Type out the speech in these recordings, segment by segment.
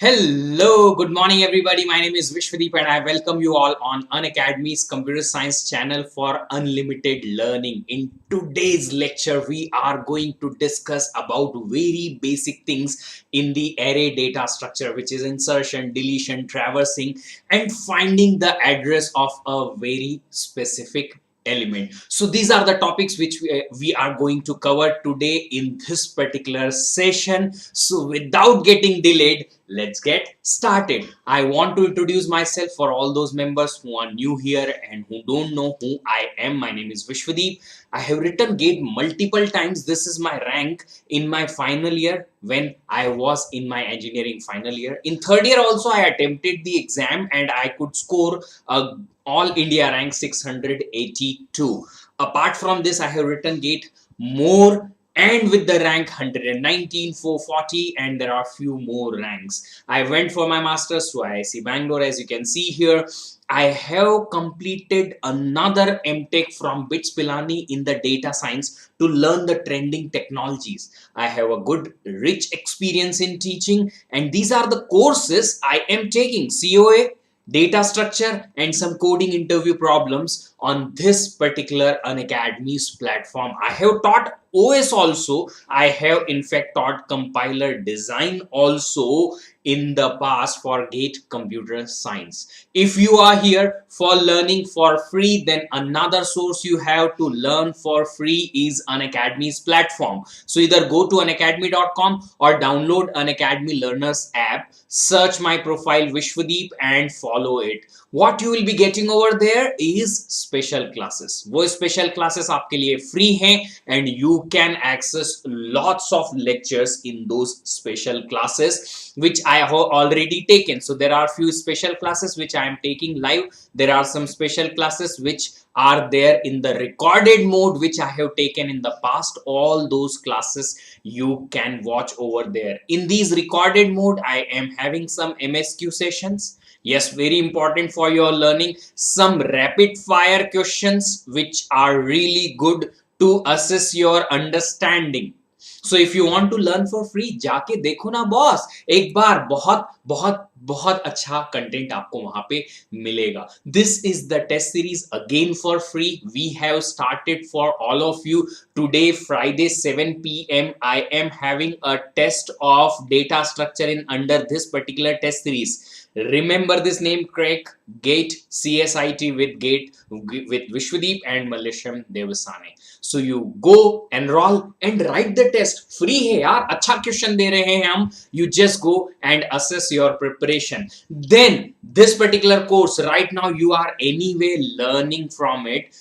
Hello, good morning everybody. My name is Vishwadeep and I welcome you all on Unacademy's computer science channel for unlimited learning. In today's lecture, we are going to discuss about very basic things in the array data structure, which is insertion, deletion, traversing, and finding the address of a very specific element. So these are the topics which we are going to cover today in this particular session. So without getting delayed, let's get started. I want to introduce myself for all those members who are new here and who don't know who I am. My name is Vishwadeep. I have written GATE multiple times. This is my rank in my final year when I was in my engineering final year. In third year also I attempted the exam and I could score a all India rank 682. Apart from this, I have written GATE more and with the rank 119, 440, and there are few more ranks. I went for my masters to IIC Bangalore. As you can see here, I have completed another MTech from BITS Pilani in the data science to learn the trending technologies. I have a good rich experience in teaching, and these are the courses I am taking: COA, data structure, and some coding interview problems on this particular Unacademy's platform. I have taught OS also. I have in fact taught compiler design also in the past for GATE computer science. If you are here for learning for free, then another source you have to learn for free is Unacademy's platform. So either go to unacademy.com or download Unacademy Learners app, search my profile Vishwadeep and follow it. What you will be getting over there is special classes. वो special classes आपके लिए free हैं and you can access lots of lectures in those special classes which I have already taken. So there are few special classes which I am taking live. There are some special classes which are there in the recorded mode which I have taken in the past. All those classes you can watch over there. In these recorded mode, I am having some MSQ sessions. Yes, very important for your learning. Some rapid fire questions which are really good to assess your understanding. So if you want to learn for free, जाके देखो ना boss, एक बार बहुत बहुत बहुत अच्छा content आपको वहां पे मिलेगा. This is the test series again for free. We have started for all of you today, Friday 7 p.m. I am having a test of data structure in under this particular test series. Remember this name, crack GATE CSIT with GATE with Vishwadeep and Malisham Devasane. So you go enroll and write the test. Free है यार, अच्छा question दे रहे हैं हम. You just go and assess your preparation. Then this particular course right now you are anyway learning from it.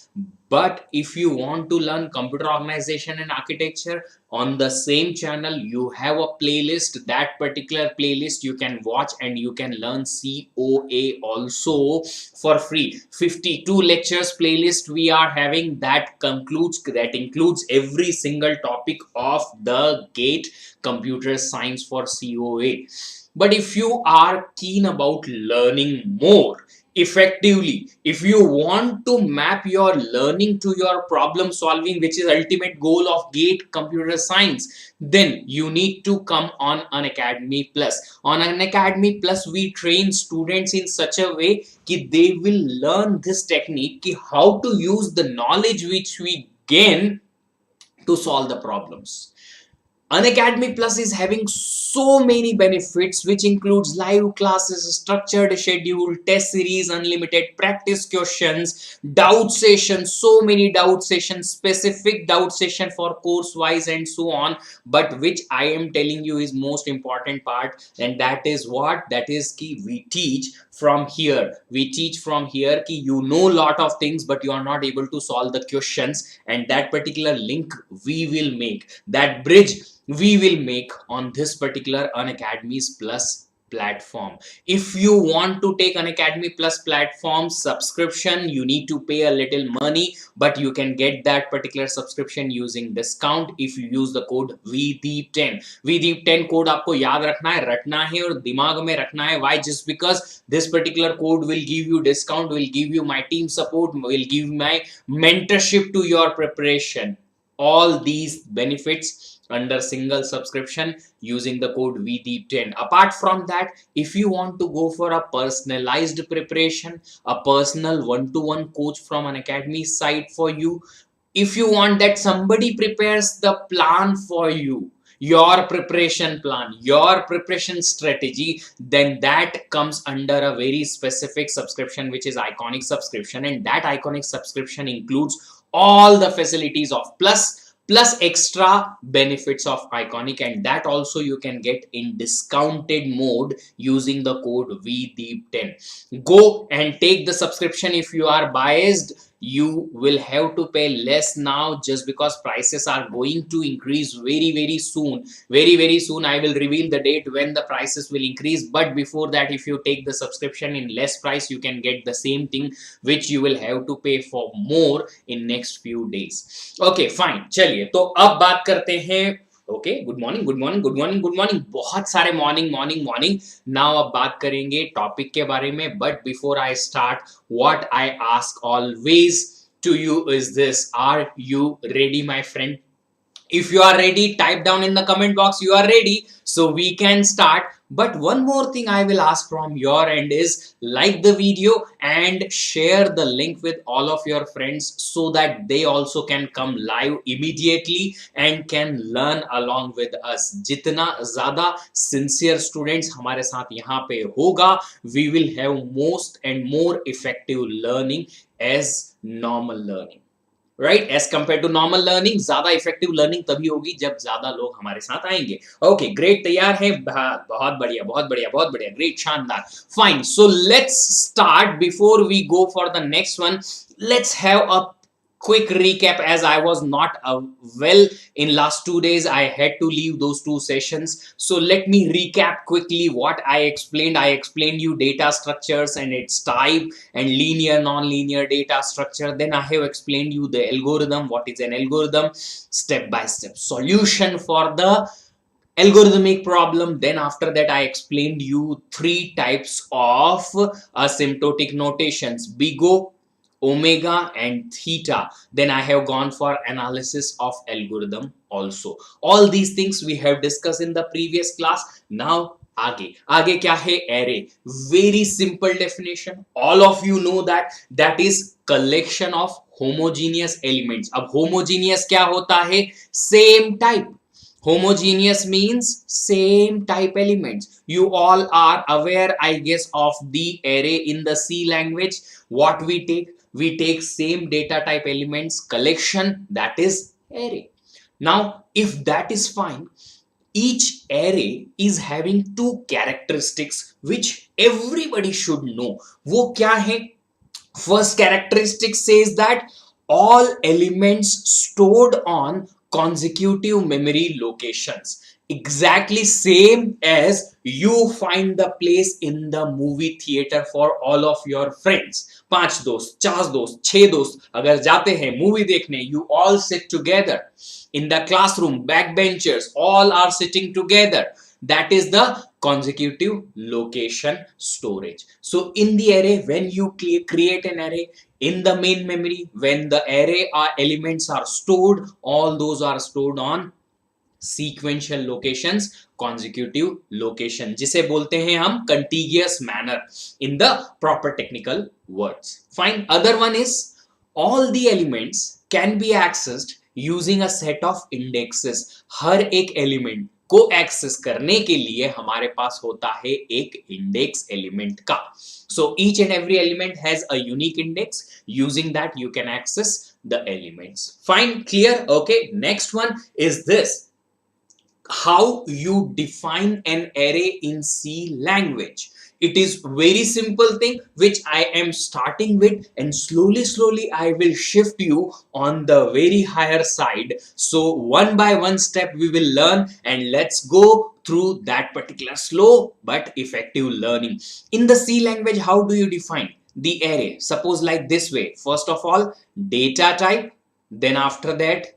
But if you want to learn computer organization and architecture, on the same channel you have a playlist. That particular playlist you can watch and you can learn COA also for free. 52 lectures playlist we are having that includes every single topic of the GATE computer science for COA. But if you are keen about learning more effectively, if you want to map your learning to your problem solving, which is ultimate goal of GATE computer science, then you need to come on Unacademy Plus. On Unacademy Plus, we train students in such a way that they will learn this technique, how to use the knowledge which we gain to solve the problems. Unacademy Plus is having so many benefits, which includes live classes, structured schedule, test series, unlimited practice questions, doubt sessions, so many doubt sessions, specific doubt session for course wise and so on. But which I am telling you is most important part, and that is what? That is ki we teach from here. We teach from here ki you know lot of things, but you are not able to solve the questions, and that particular link we will make, that bridge we will make on this particular Unacademy's Plus platform. If you want to take Unacademy Plus platform subscription, you need to pay a little money, but you can get that particular subscription using discount if you use the code VDEEP10. VDEEP10 code आपको याद रखना है, रटना है और दिमाग में रखना है. Why? Just because this particular code will give you discount, will give you my team support, will give my mentorship to your preparation. All these benefits under single subscription using the code VDEEP10. Apart from that, if you want to go for a personalized preparation, a personal one-to-one coach from an academy site for you, if you want that somebody prepares the plan for you, your preparation plan, your preparation strategy, then that comes under a very specific subscription, which is iconic subscription. And that iconic subscription includes all the facilities of plus extra benefits of iconic, and that also you can get in discounted mode using the code VDEEP10. Go and take the subscription. If you are biased, you will have to pay less now, just because prices are going to increase very soon. Very soon I will reveal the date when the prices will increase, but before that, if you take the subscription in less price, you can get the same thing which you will have to pay for more in next few days. Okay, fine. चलिए, तो अब बात करते हैं. Okay, good morning good morning good morning good morning, बहुत सारे morning morning morning. Now अब बात करेंगे टॉपिक के बारे में, but before I start, what I ask always to you is this: are you ready my friend? If you are ready, type down in the comment box you are ready, so we can start. But one more thing I will ask from your end is, like the video and share the link with all of your friends, so that they also can come live immediately and can learn along with us. जितना ज़्यादा sincere students हमारे साथ यहाँ पे होगा, we will have most and more effective learning as normal learning. Right, as compare to normal learning. ज्यादा effective learning तभी होगी जब ज्यादा लोग हमारे साथ आएंगे. ओके, ग्रेट, तैयार है? बहुत बढ़िया बहुत बढ़िया बहुत बढ़िया, ग्रेट, शानदार, fine. So let's start. Before we go for the next one, let's have a quick recap, as I was not well in last 2 days. I had to leave those 2 sessions, so let me recap quickly what I explained. I explained you data structures and its type, and linear non-linear data structure. Then I have explained you the algorithm, what is an algorithm, step by step solution for the algorithmic problem. Then after that, I explained you 3 types of asymptotic notations: big O, omega and theta. Then I have gone for analysis of algorithm also. All these things we have discussed in the previous class. Now आगे क्या है? array. Very simple definition, all of you know that is collection of homogeneous elements. अब homogeneous क्या होता है? Same type. Homogeneous means same type elements. You all are aware, I guess, of the array in the C language. What we take same data type elements collection, that is array. Now if that is fine, each array is having 2 characteristics which everybody should know. वो क्या है? First characteristic says that all elements stored on consecutive memory locations, exactly same as you find the place in the movie theater for all of your friends. 5 दोस्त, 4 दोस्त, 6 दोस्त अगर जाते हैं movie देखने, you all sit together in the classroom. Backbenchers all are sitting together. That is the consecutive location storage. So in the array, when you create an array in the main memory, when the array elements are stored, all those are stored on sequential locations, consecutive location, जिसे बोलते हैं हम contiguous manner in the proper technical words. Fine. Other one is, all the elements can be accessed using a set of indexes. हर एक element को access करने के लिए हमारे पास होता है एक इंडेक्स एलिमेंट का. So each and every element has a unique index. Using that, you can access the elements. Fine, clear? Okay, next one is this: how you define an array in C language. It is very simple thing which I am starting with, and slowly I will shift you on the very higher side. So one by one step we will learn, and let's go through that particular slow but effective learning. In the C language, how do you define the array? Suppose like this way: first of all, data type, then after that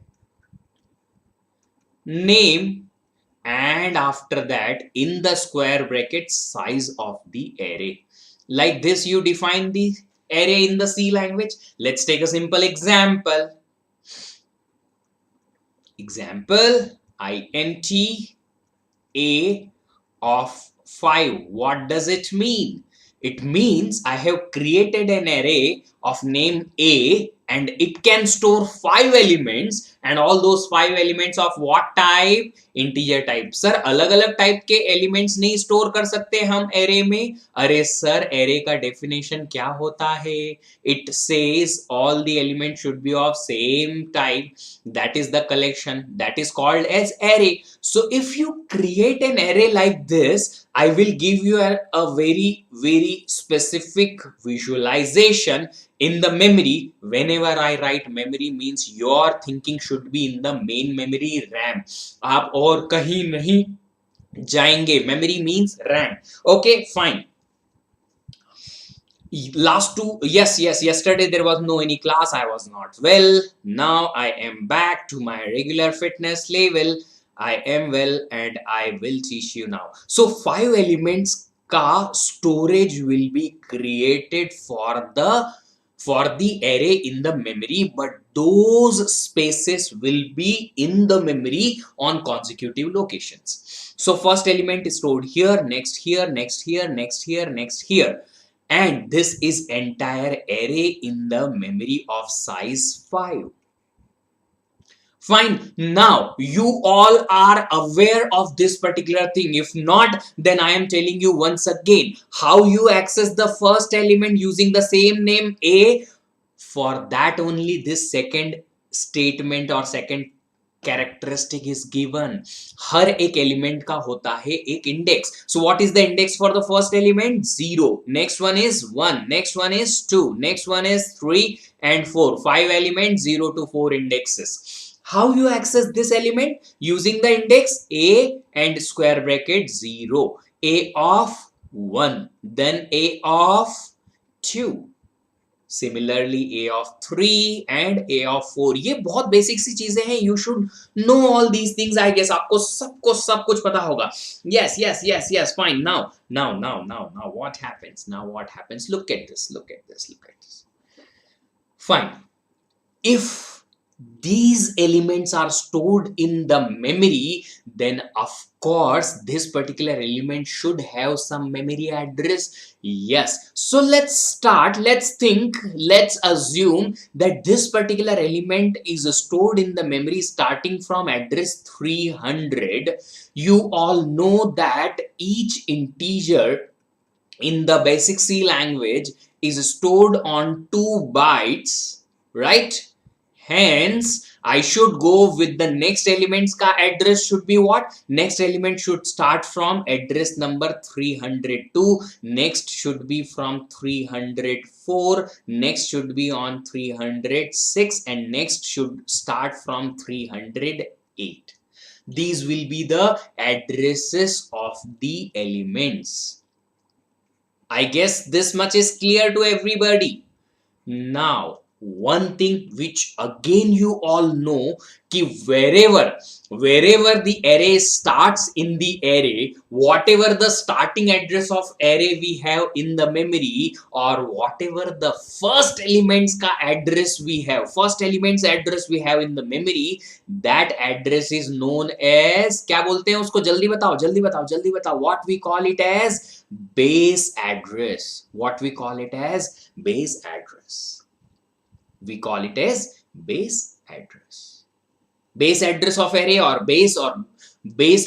name, and after that in the square bracket size of the array. Like this you define the array in the C language. Let's take a simple example. int a of 5. What does it mean? It means I have created an array of name A and it can store 5 elements, and all those 5 elements of what type? Integer type. Sir, अलग अलग type के elements नहीं store कर सकते हम array में? अरे sir, array का डेफिनेशन क्या होता है? It says all the elements should be of same type. That is the collection. That is called as array. So if you create an array like this, I will give you a very, very specific visualization in the memory. Whenever I write memory means your thinking should be in the main memory RAM. आप और कहीं नहीं जाएंगे. Memory means RAM. Okay, fine. Last two, yes, yesterday there was no any class, I was not well. Now I am back to my regular fitness level. I am well and I will teach you now. So 5 elements ka storage will be created for the array in the memory, but those spaces will be in the memory on consecutive locations. So first element is stored here, next here, next here, next here, next here, and this is entire array in the memory of size 5. Fine. Now you all are aware of this particular thing. If not, then I am telling you once again how you access the first element using the same name A. For that only this second statement or second characteristic is given. हर एक element का होता है एक index. So what is the index for the first element? 0. Next one is 1, next one is 2, next one is 3 and 4. 5 elements, 0 to 4 indexes. How you access this element? Using the index A and square bracket 0. A of 1, then A of 2. Similarly A of 3 and A of 4. ये बहुत basic सी चीजें हैं. You should know all these things. I guess आपको सब कुछ पता होगा. Yes, fine. Now what happens? Look at this. Fine. If these elements are stored in the memory, then of course this particular element should have some memory address. Yes. So let's start. Let's assume that this particular element is stored in the memory starting from address 300. You all know that each integer in the basic C language is stored on 2 bytes, right? Hence, I should go with the next element's ka address should be what? Next element should start from address number 302. Next should be from 304. Next should be on 306. And next should start from 308. These will be the addresses of the elements. I guess this much is clear to everybody. Now, one thing which again you all know कि wherever the array starts in the array, whatever the starting address of array we have in the memory, or whatever the first elements address we have in the memory, that address is known as, क्या बोलते हैं उसको? जल्दी बताओ. What we call it as? Base address. We call it as base address. Base address of array or base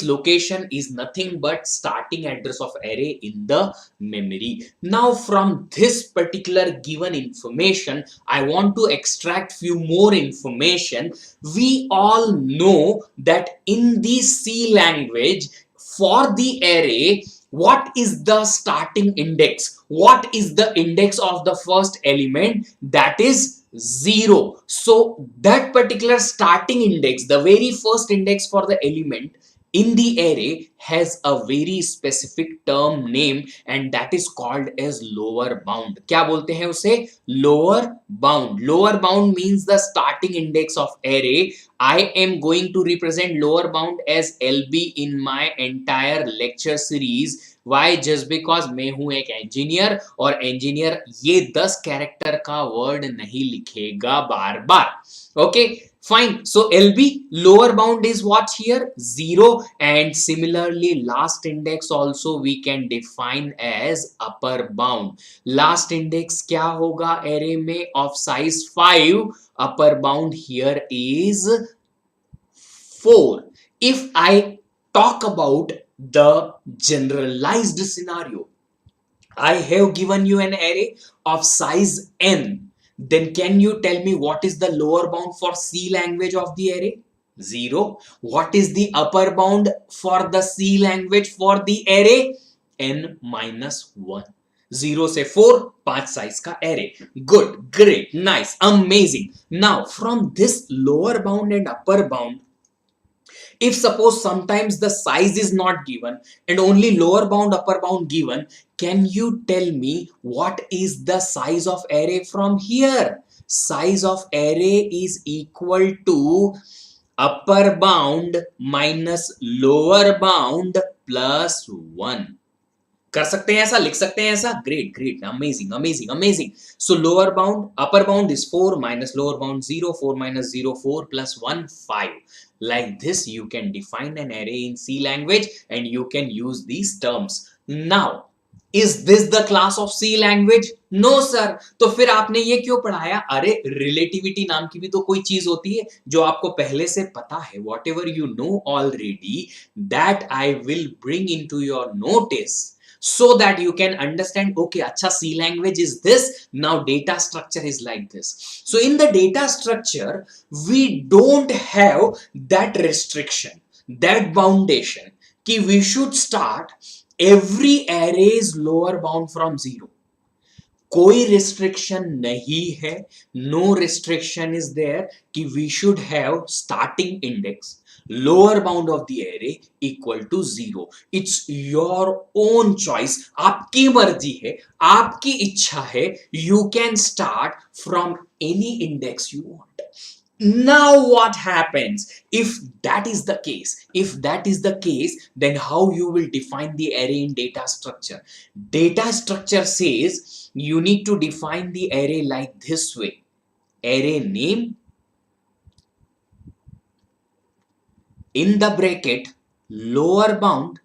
location is nothing but starting address of array in the memory. Now from this particular given information, I want to extract few more information. We all know that in the C language, for the array, what is the starting index? What is the index of the first element? That is 0. So that particular starting index, the very first index for the element in the array, has a very specific term name, and that is called as lower bound. क्या बोलते हैं उसे? Lower bound. Lower bound means the starting index of array. I am going to represent lower bound as LB in my entire lecture series. Why? Just because मैं हूं एक engineer, और engineer ये 10 character का वर्ड नहीं लिखेगा बार बार. Okay, Fine. So LB, lower bound is what here? 0. And similarly, last index also we can define as upper bound. Last index क्या होगा array में of size 5? Upper bound here is 4. If I talk about the generalized scenario, I have given you an array of size n. Then can you tell me what is the lower bound for C language of the array? 0. What is the upper bound for the C language for the array? N minus 1. 0 से 4, 5 size का array. Good, great, nice, amazing. Now from this lower bound and upper bound, if suppose sometimes the size is not given and only lower bound upper bound given, can you tell me what is the size of array from here? Size of array is equal to upper bound minus lower bound plus 1. कर सकते हैं ऐसा, लिख सकते हैं ऐसा. Great, great, amazing, amazing, amazing. So lower bound, upper bound is 4 minus lower bound 0, 4 minus 0, 4 plus 1, 5. Like this you can define an array in C language and you can use these terms. Now is this the class of C language? No sir. तो फिर आपने ये क्यों पढ़ाया? अरे relativity नाम की भी तो कोई चीज होती है जो आपको पहले से पता है. Whatever you know already, that I will bring into your notice so that you can understand, okay, acha C language is this, now data structure is like this. So in the data structure we don't have that restriction, that foundation ki we should start every array's lower bound from 0. कोई restriction नहीं है, no restriction is there कि we should have starting index lower bound of the array equal to 0. It's your own choice, आपकी मर्जी है, आपकी इच्छा है. You can start from any index you want. Now what happens if that is the case? If that is the case, then how you will define the array in data structure? Data structure says you need to define the array like this way. Array name in the bracket lower bound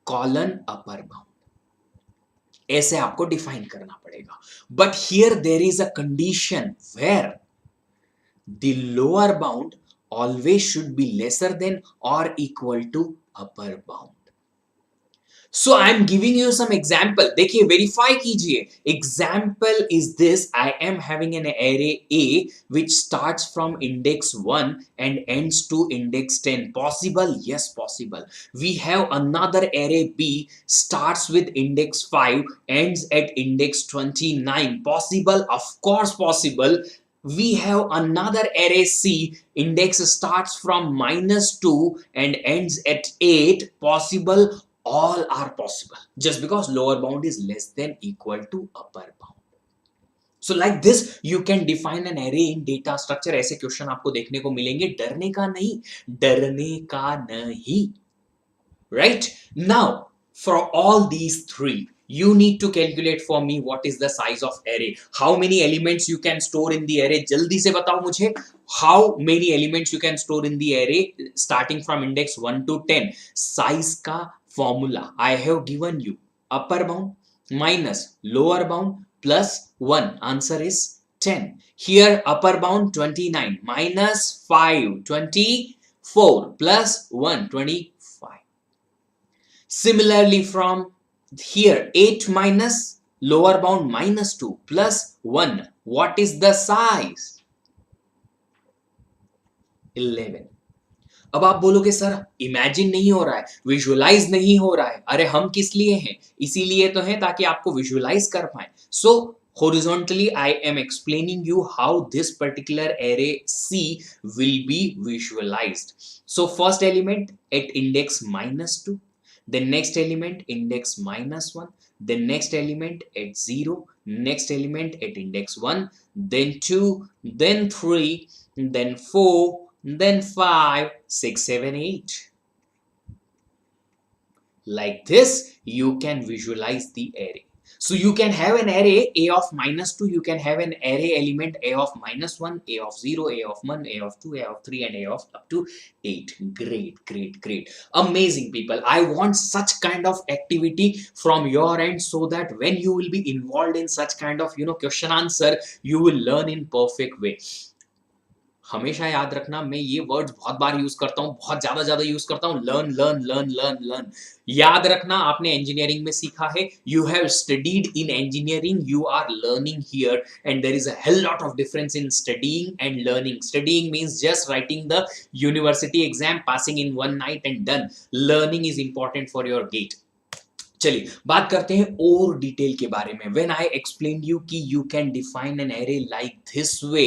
colon upper bound. ऐसे आपको define करना पड़ेगा. But here there is a condition where the lower bound always should be lesser than or equal to upper bound. So I am giving you some example. देखिए verify कीजिए. Example is this: I am having an array A which starts from index 1 and ends to index 10. Possible? Yes, possible. We have another array B starts with index 5, ends at index 29. Possible? Of course possible. We have another array C, index starts from -2 and ends at 8. Possible? All are possible just because lower bound is less than equal to upper bound. So like this you can define an array in data structure. ऐसे question आपको देखने को मिलेंगे. डरने का नहीं, डरने का नहीं. Right? Now for all these three you need to calculate for me what is the size of array. How many elements you can store in the array? जल्दी से बताओ मुझे. How many elements you can store in the array starting from index 1 to 10? Size का formula I have given you. Upper bound minus lower bound plus 1. Answer is 10. Here upper bound 29 minus 5 24 plus 1 25. Similarly from here 8 minus lower bound minus 2 plus 1. What is the size? 11. अब आप बोलोगे sir imagine नहीं हो रहा है, visualise नहीं हो रहा है. अरे हम किस लिए हैं? इसीलिए तो है ताकि आपको विजुअलाइज कर पाए. सो horizontally I am explaining you how this particular array C will be visualized. So first element at index -2, then next element index -1, then next element at 0, next element at index 1, then 2, then 3, then 4, then 5, 6, 7, 8. Like this, you can visualize the array. So you can have an array a of -2, you can have an array element a of -1, a of 0, a of 1, a of 2, a of 3, and a of up to 8. Great, great, great. Amazing, people. I want such kind of activity from your end so that when you will be involved in such kind of question answer, you will learn in perfect way. हमेशा याद रखना, मैं ये words बहुत बार use करता हूँ, बहुत ज्यादा यूज करता हूँ, learn learn learn learn learn. याद रखना, आपने इंजीनियरिंग में सीखा है, you have studied in engineering, you are learning here, and there is a hell lot of difference in studying and learning. Studying means just writing the university exam, passing in one night and done. Learning is important for your GATE. चलिए बात करते हैं और detail के बारे में। When I explain you कि you can define an array like this way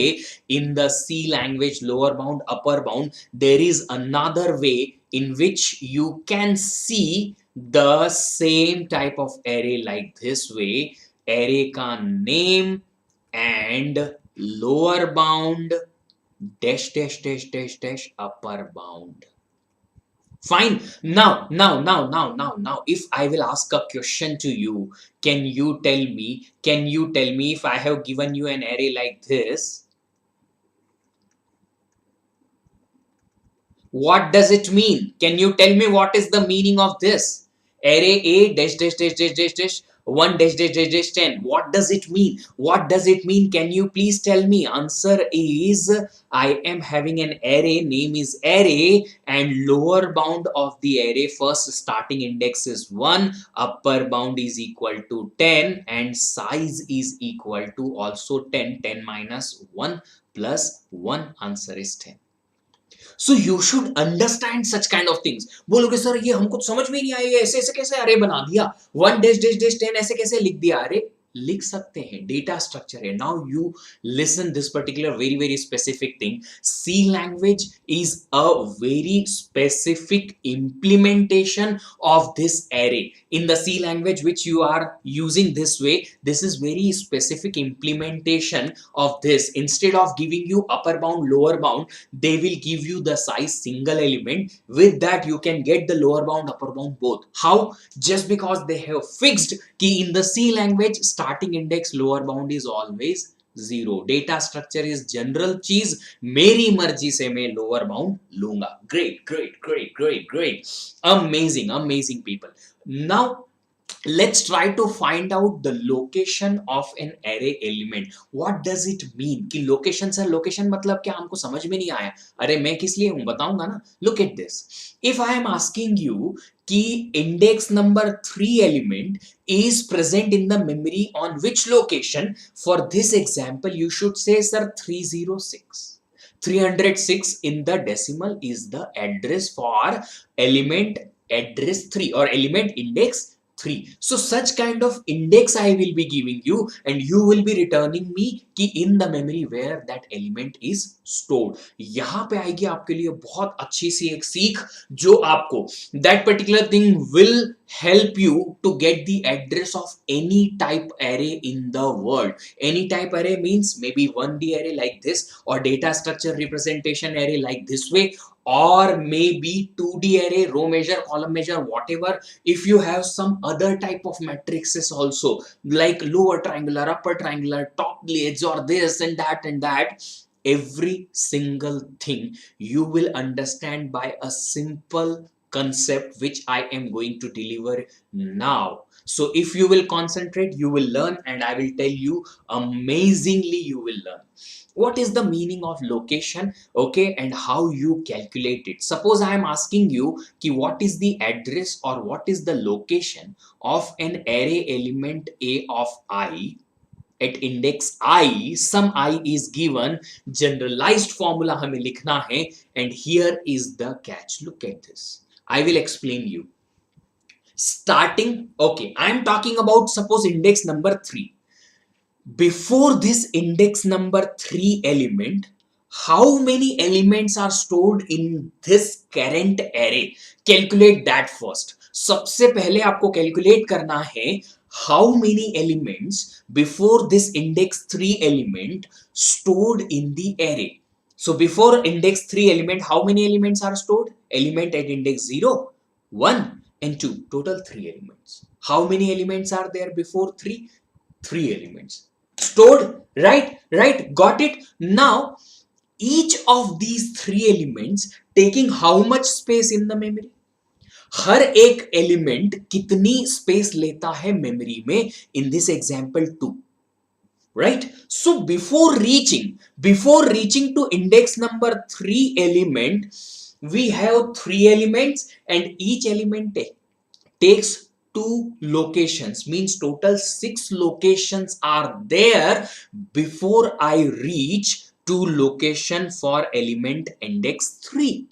in the C language, lower bound upper bound, there is another way in which you can see the same type of array like this way. Array का name and lower bound dash dash dash dash dash upper bound. Fine. Now, if I will ask a question to you, can you tell me if I have given you an array like this, what does it mean? Can you tell me what is the meaning of this? Array A dash dash dash dash dash dash 1 dash dash dash dash 10. What does it mean? What does it mean? Can you please tell me? Answer is, I am having an array, name is array, and lower bound of the array, first starting index is 1, upper bound is equal to 10, and size is equal to also 10. 10 minus 1 plus 1, answer is 10. So you should understand such kind of things. बोलोगे sir ये हमको समझ में नहीं आई, ऐसे ऐसे कैसे अरे बना दिया, 1 डैश डैश डैश 10 ऐसे कैसे लिख दिया? अरे लिख सकते हैं, डेटा स्ट्रक्चर है। Now you listen this particular very very specific thing. C language is a very specific implementation of this array. In the C language which you are using this way, this is very specific implementation of this. Instead of giving you upper bound, lower bound, they will give you the size single element. With that you can get the lower bound, upper bound both. How? Just because they have fixed कि in the C language starting index lower bound is always 0. Data structure is general चीज, मेरी मर्जी से मैं lower bound लूंगा। Great, great, great, great, great. Amazing, amazing people. Now let's try to find out the location of an array element. What does it mean कि location sir, location मतलब क्या? हमको समझ में नहीं आया। अरे मैं किस लिए हूं बताऊंगा ना। Look at this. If I am asking you कि index number 3 element is present in the memory on which location, for this example you should say sir 306. 306 in the decimal is the address for element address 3 or element index 3. So such kind of index I will be giving you, and you will be returning me कि in the memory where that element is stored. यहाँ पे आएगी आपके लिए बहुत अच्छी सी एक सीख, जो आपको that particular thing will help you to get the address of any type array in the world. Any type array means maybe 1D array like this, or data structure representation array like this way, or maybe 2D array, row measure, column measure, whatever. If you have some other type of matrices also, like lower triangular, upper triangular, top edge, or this and that, every single thing you will understand by a simple concept which I am going to deliver now. So if you will concentrate, you will learn, and I will tell you amazingly you will learn. What is the meaning of location, okay, and how you calculate it? Suppose I am asking you ki what is the address or what is the location of an array element A of I at index I, some I is given, generalized formula हमें लिखना है, and here is the catch. Look at this. I will explain you. Starting, okay, I am talking about suppose index number 3. Before this index number 3 element, how many elements are stored in this current array? Calculate that first. सबसे पहले आपको calculate करना है how many elements before this index 3 element stored in the array. So before index 3 element, how many elements are stored? Element at index 0, 1, and 2, total 3 elements. How many elements are there before 3? 3 elements. Stored, right, got it. Now, each of these 3 elements taking how much space in the memory? हर एक element कितनी space लेता है memory में in this example 2, right? So before reaching to index number 3 element, we have 3 elements and each element takes 2 locations, means total 6 locations are there before I reach to location for element index 3.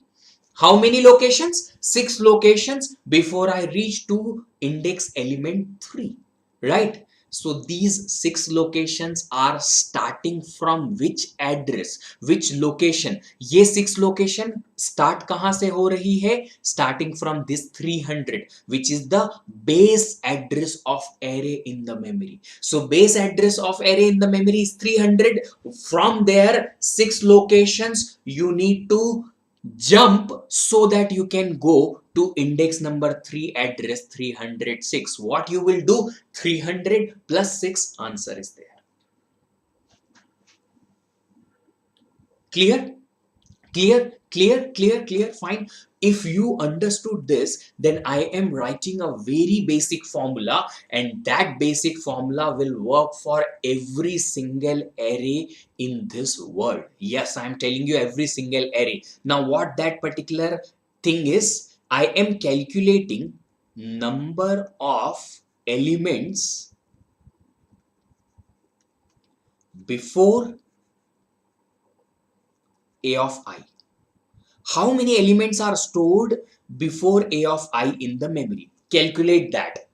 How many locations? 6 locations before I reach to index element 3, right? So these 6 locations are starting from which address, which location? ये 6 location start कहां से हो रही है? Starting from this 300, which is the base address of array in the memory. So base address of array in the memory is 300. From there 6 locations you need to jump so that you can go to index number 3 address 306. What you will do? 300 plus 6, answer is there. Clear? Clear, fine. If you understood this, then I am writing a very basic formula, and that basic formula will work for every single array in this world. Yes, I am telling you every single array. Now what that particular thing is, I am calculating number of elements before a of I. How many elements are stored before a of I in the memory? Calculate that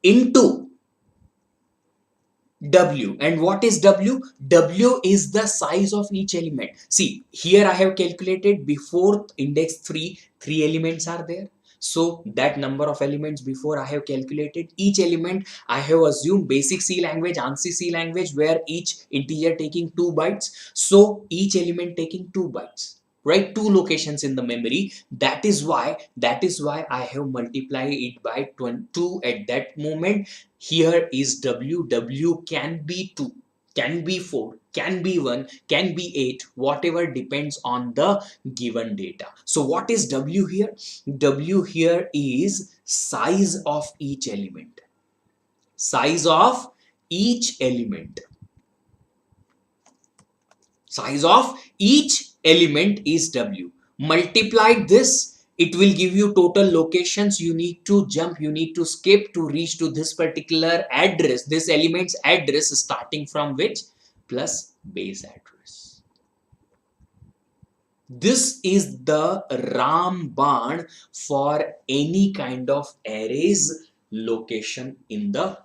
into W. And what is W? W is the size of each element. See, here I have calculated before index 3, 3 elements are there. So that number of elements before I have calculated, each element I have assumed basic C language, ANSI C language, where each integer taking 2 bytes. So each element taking 2 bytes. Right, 2 locations in the memory. That is why I have multiplied it by 2 at that moment. Here is W. W can be 2, can be 4, can be 1, can be 8, whatever depends on the given data. So what is W here? W here is size of each element. Size of each element. Size of each element is W. Multiplied this, it will give you total locations. You need to jump, you need to skip to reach to this particular address, this element's address, starting from which? Plus base address. This is the Ramban for any kind of arrays location in the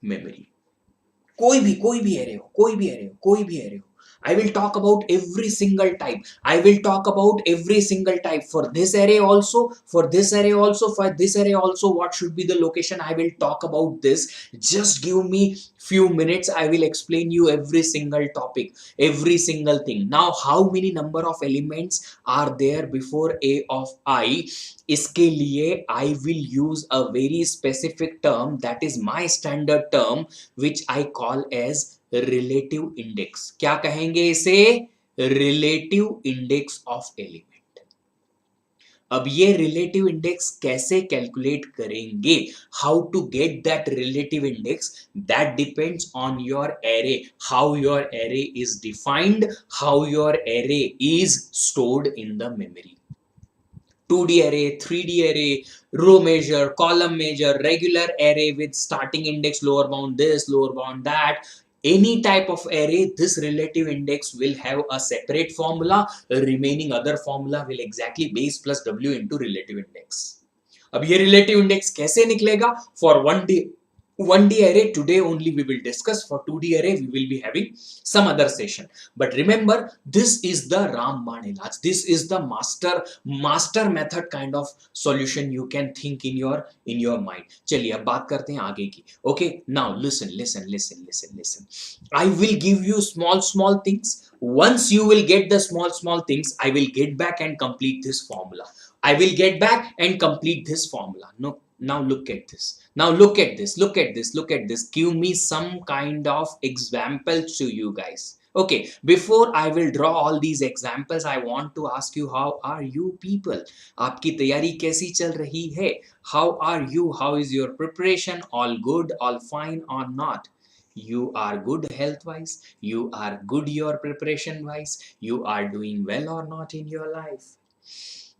memory. कोई भी array हो, कोई भी array हो. I will talk about every single type. I will talk about every single type. For this array also, for this array also, for this array also, what should be the location? I will talk about this. Just give me few minutes. I will explain you every single topic, every single thing. Now, how many number of elements are there before A of I? इसके लिए I will use a very specific term, that is my standard term, which I call as relative index. क्या कहेंगे इसे? Relative index of element. अब ये relative index कैसे calculate करेंगे? How to get that relative index? That depends on your array, how your array is defined, how your array is stored in the memory. 2D array, 3D array, row measure, column measure, regular array with starting index, lower bound this, lower bound that. Any type of array, this relative index will have a separate formula. The remaining other formula will exactly base plus W into relative index. अब ये relative index कैसे निकलेगा? For 1D array today only we will discuss. For 2D array we will be having some other session. But remember, this is the Ramban Ilaj. This is the master method kind of solution you can think in your mind. चलिए अब बात करते हैं आगे की. Okay, now listen. I will give you small things. Once you will get the small things, I will get back and complete this formula. I will get back and complete this formula. No, Now look at this. Now look at this. Look at this. Look at this. Give me some kind of examples to you guys. Okay, before I will draw all these examples, I want to ask you, how are you people? आपकी तैयारी कैसी चल रही है? How are you? How is your preparation? All good, all fine or not? You are good health wise, you are good your preparation wise, you are doing well or not in your life.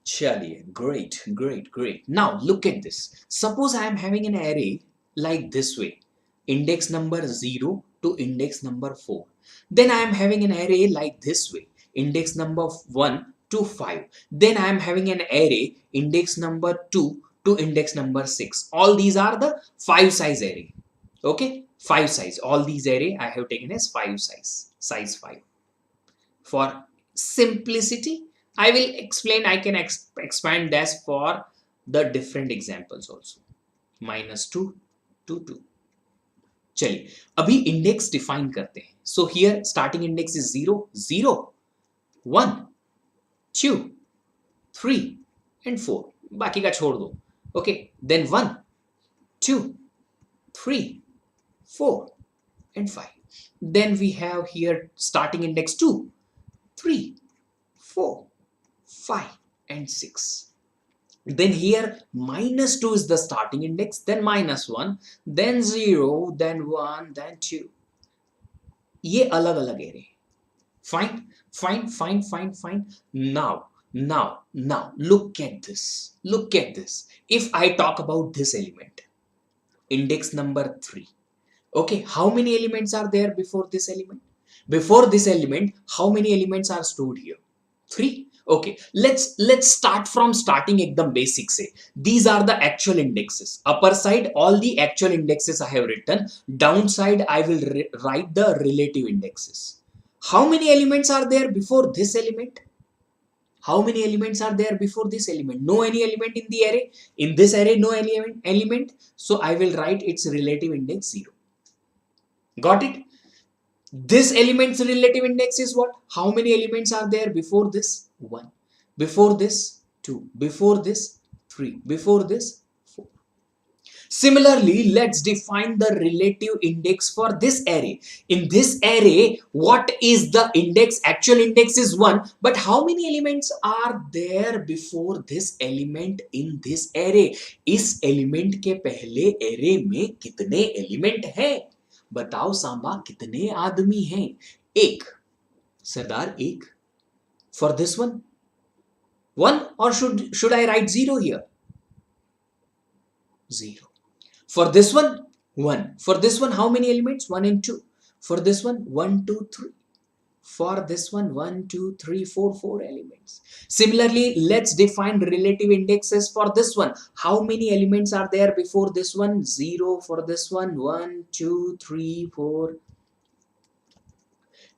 Chaliye, great, great, great. Now look at this. Suppose I am having an array like this way, index number 0 to index number 4. Then I am having an array like this way, index number 1 to 5. Then I am having an array, index number 2 to index number 6. All these are the 5 size array. Okay, 5 size. All these array I have taken as 5 size 5. For simplicity, I will explain, I can expand this for the different examples also. -2 to 2. चलिए अभी index define करते हैं. So here starting index is 0 0 1 2 3 and 4. बाकी का छोड़ दो. Okay, then 1 2 3 4 and 5. Then we have here starting index 2 3 4 5 and 6. Then here -2 is the starting index, then -1, then 0, then 1, then 2. ये अलग अलग array. Fine, fine, fine, fine, fine. Now look at this. Look at this. If I talk about this element, index number 3. Okay, how many elements are there before this element? Before this element, how many elements are stored here? 3. Okay, let's start from starting ekdam basic se. These are the actual indexes. Upper side all the actual indexes I have written. Downside I will write the relative indexes. How many elements are there before this element? How many elements are there before this element? No any element in the array. In this array no element. So I will write its relative index 0. Got it? This element's relative index is what? How many elements are there before this? 1. Before this 2. Before this 3. Before this 4. Similarly, let's define the relative index for this array. In this array, what is the index? Actual index is 1, but how many elements are there before this element in this array? इस element के पहले array में कितने element हैं? बताओ सांबा, कितने आदमी हैं? एक. सरदार एक. For this one 1, or should I write 0 here? 0. For this one 1. For this one how many elements? 1 and 2. For this one 1 2 3. For this one 1 2 3 4 4 elements. Similarly, let's define relative indexes for this one. How many elements are there before this one? 0. For this one 1 2 3 4.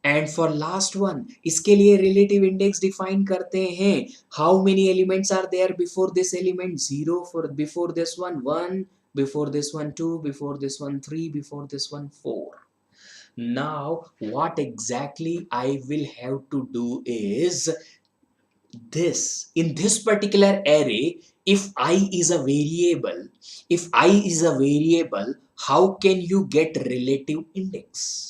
And for last one, इसके लिए relative index define करते हैं. How many elements are there before this element? 0. For before this one 1. Before this one 2. Before this one 3. Before this one 4. Now what exactly I will have to do is this. In this particular array, if I is a variable, how can you get relative index?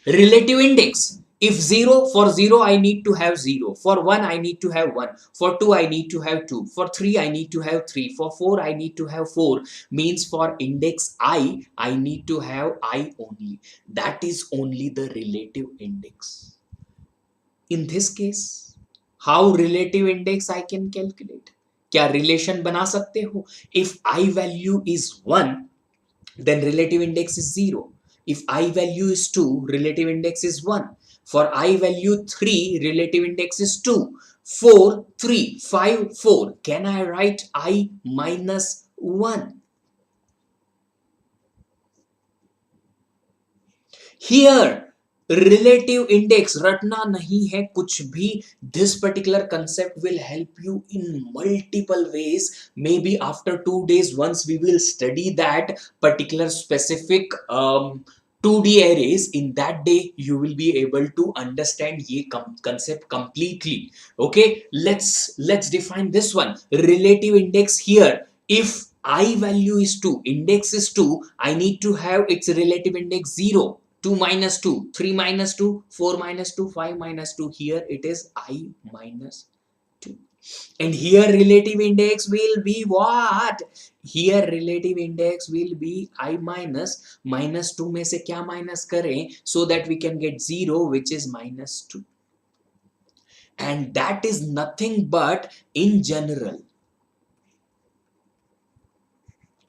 Relative index. If 0, for 0 I need to have 0. For 1 I need to have 1. For 2 I need to have 2. For 3 I need to have 3. For 4 I need to have 4. Means for index I need to have I only. That is only the relative index. In this case, how relative index I can calculate? क्या relation बना सकते हो? If I value is 1, then relative index is 0. If I value is 2, relative index is 1. For I value 3, relative index is 2. 4, 3, 5, 4. Can I write I minus 1? Here, relative index रटना नहीं है कुछ भी. This particular concept will help you in multiple ways. Maybe after 2 days, once we will study that particular specific 2D arrays, in that day you will be able to understand ये concept completely. Okay, let's define this one. Relative index here. If I value is 2, index is 2, I need to have its relative index 0, 2 minus 2, 3 minus 2, 4 minus 2, 5 minus 2. Here it is I minus 2. And here relative index will be what? Here relative index will be I minus 2 में से क्या minus करें so that we can get 0, which is minus 2. And that is nothing but in general.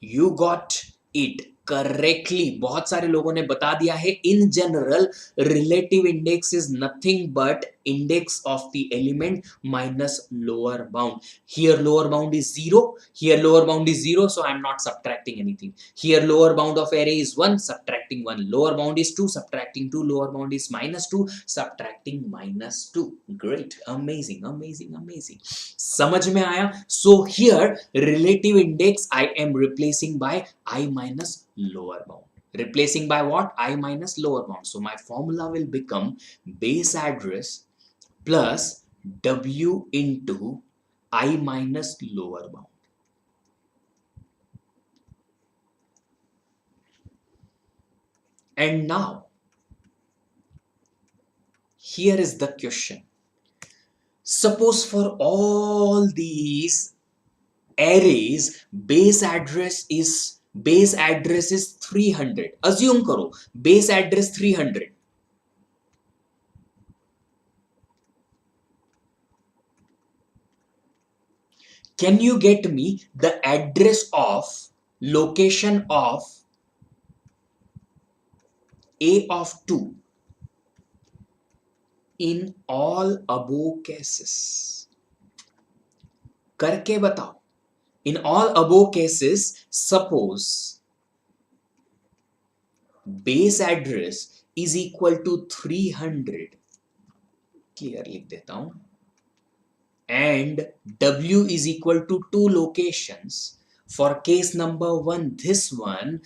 You got it correctly. बहुत सारे लोगों ने बता दिया है. In general, relative index is nothing but index of the element minus lower bound. Here lower bound is 0. Here lower bound is 0, so I am not subtracting anything. Here lower bound of array is 1, subtracting 1. Lower bound is 2, subtracting 2. Lower bound is minus 2, subtracting minus 2. Great, amazing, amazing, amazing. समझ में आया? So here relative index I am replacing by I minus lower bound. Replacing by what? I minus lower bound. So my formula will become base address plus W into I minus lower bound. And now, here is the question. Suppose for all these arrays, base address is 300. Assume karo, base address 300. Can you get me the address of location of A of 2 in all above cases? करके बताओ. In all above cases, suppose base address is equal to 300. Clear लिख देता हूं. And W is equal to 2 locations. For case number 1, this one,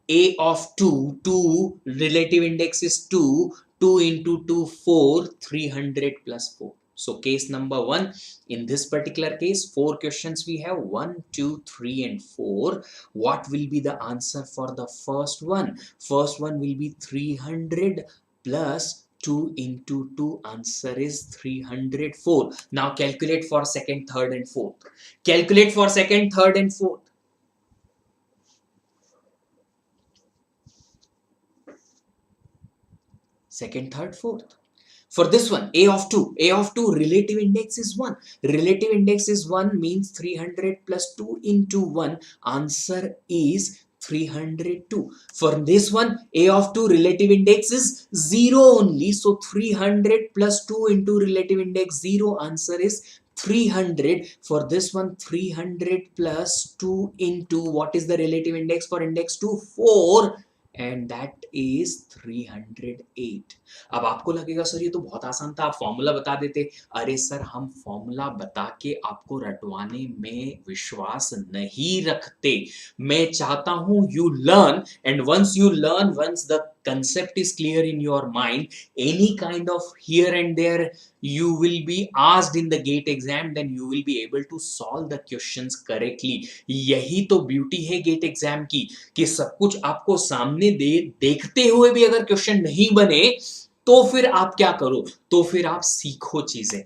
A of 2, relative index is 2, 2 into 2, 4, 300 plus 4. So case number 1, in this particular case, 4 questions we have, 1, 2, 3 and 4. What will be the answer for the first one? First one will be 300 plus 2 into 2, answer is 304. Now calculate for second, third and fourth. Calculate for second, third and fourth. Second, third, fourth. For this one, A of 2, relative index is 1. Relative index is 1 means 300 plus 2 into 1, answer is 302. For this one, A of 2 relative index is 0 only. So 300 plus 2 into relative index 0, answer is 300. For this one, 300 plus 2 into what is the relative index for index 2? 4. And that is 308. अब आपको लगेगा sir ये तो बहुत आसान था, आप formula बता देते. अरे सर हम फॉर्मूला बता के आपको रटवाने में विश्वास नहीं रखते. मैं चाहता हूं you learn, and once you learn, once the concept is clear in your mind, any kind of here and there you will be asked in the GATE exam, then you will be able to solve the questions correctly. यही तो beauty है GATE exam की कि सब कुछ आपको सामने देखते हुए भी अगर क्वेश्चन नहीं बने तो फिर आप क्या करो, तो फिर आप सीखो चीजें.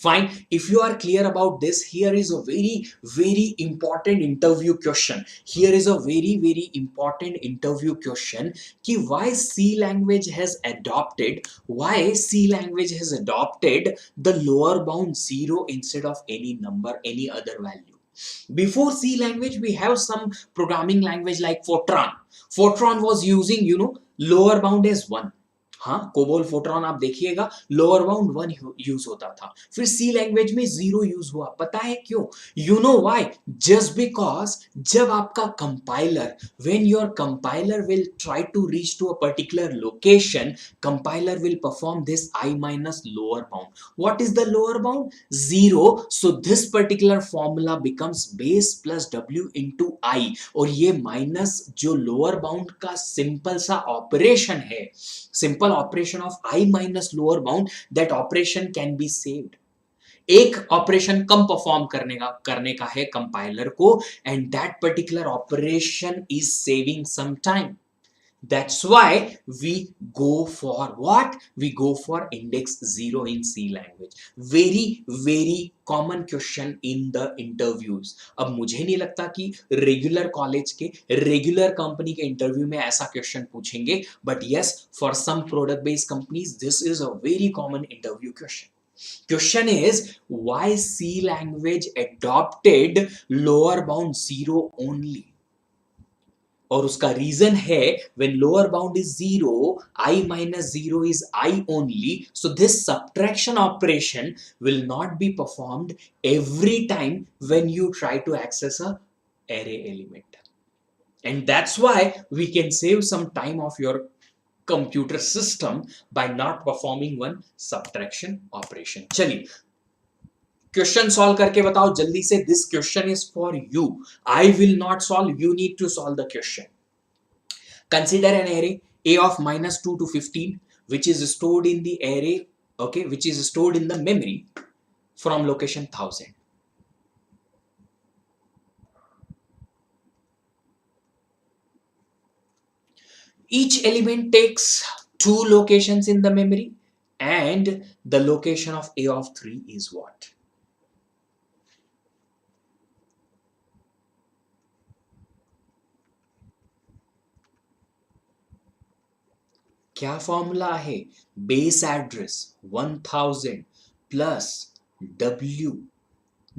Fine. If you are clear about this, here is a very important interview question. Here is a very important interview question कि why C language has adopted the lower bound 0 instead of any number, any other value. Before C language, we have some programming language like Fortran. Fortran was using, lower bound as 1. हाँ, COBOL Fortran आप देखिएगा lower bound 1 use होता था. फिर सी language में 0 use हुआ. पता है क्यों? You know why? Just because जब आपका compiler, when your compiler will try to reach to a particular location, compiler will perform this I minus lower bound. What is the lower bound? 0. So this particular formula becomes base plus W into I. और ये minus जो lower bound का simple सा operation है, simple operation of I minus lower bound, that operation can be saved. एक operation कम perform करने का है कंपाइलर को, and that particular operation is saving some time. That's why we go for what? We go for index 0 in C language. Very, very common question in the interviews. अब मुझे नहीं लगता कि रेगुलर कॉलेज के regular company के interview में ऐसा question पूछेंगे, but yes, for some product based companies this is a very common interview question. Question is, why C language adopted lower bound 0 only? और उसका रीजन है, when lower bound is 0, I minus 0 is I only, so this subtraction operation will not be performed every time when you try to access a array element. And that's why we can save some time of your computer system by not performing one subtraction operation. चलिए question solve करके बताओ जल्दी से. This question is for you. I will not solve, you need to solve the question. Consider an array a of minus 2 to 15 which is stored in the array, okay, which is stored in the memory from location 1000. Each element takes 2 locations in the memory, and the location of a of 3 is what? क्या formula है? Base address 1000 plus w.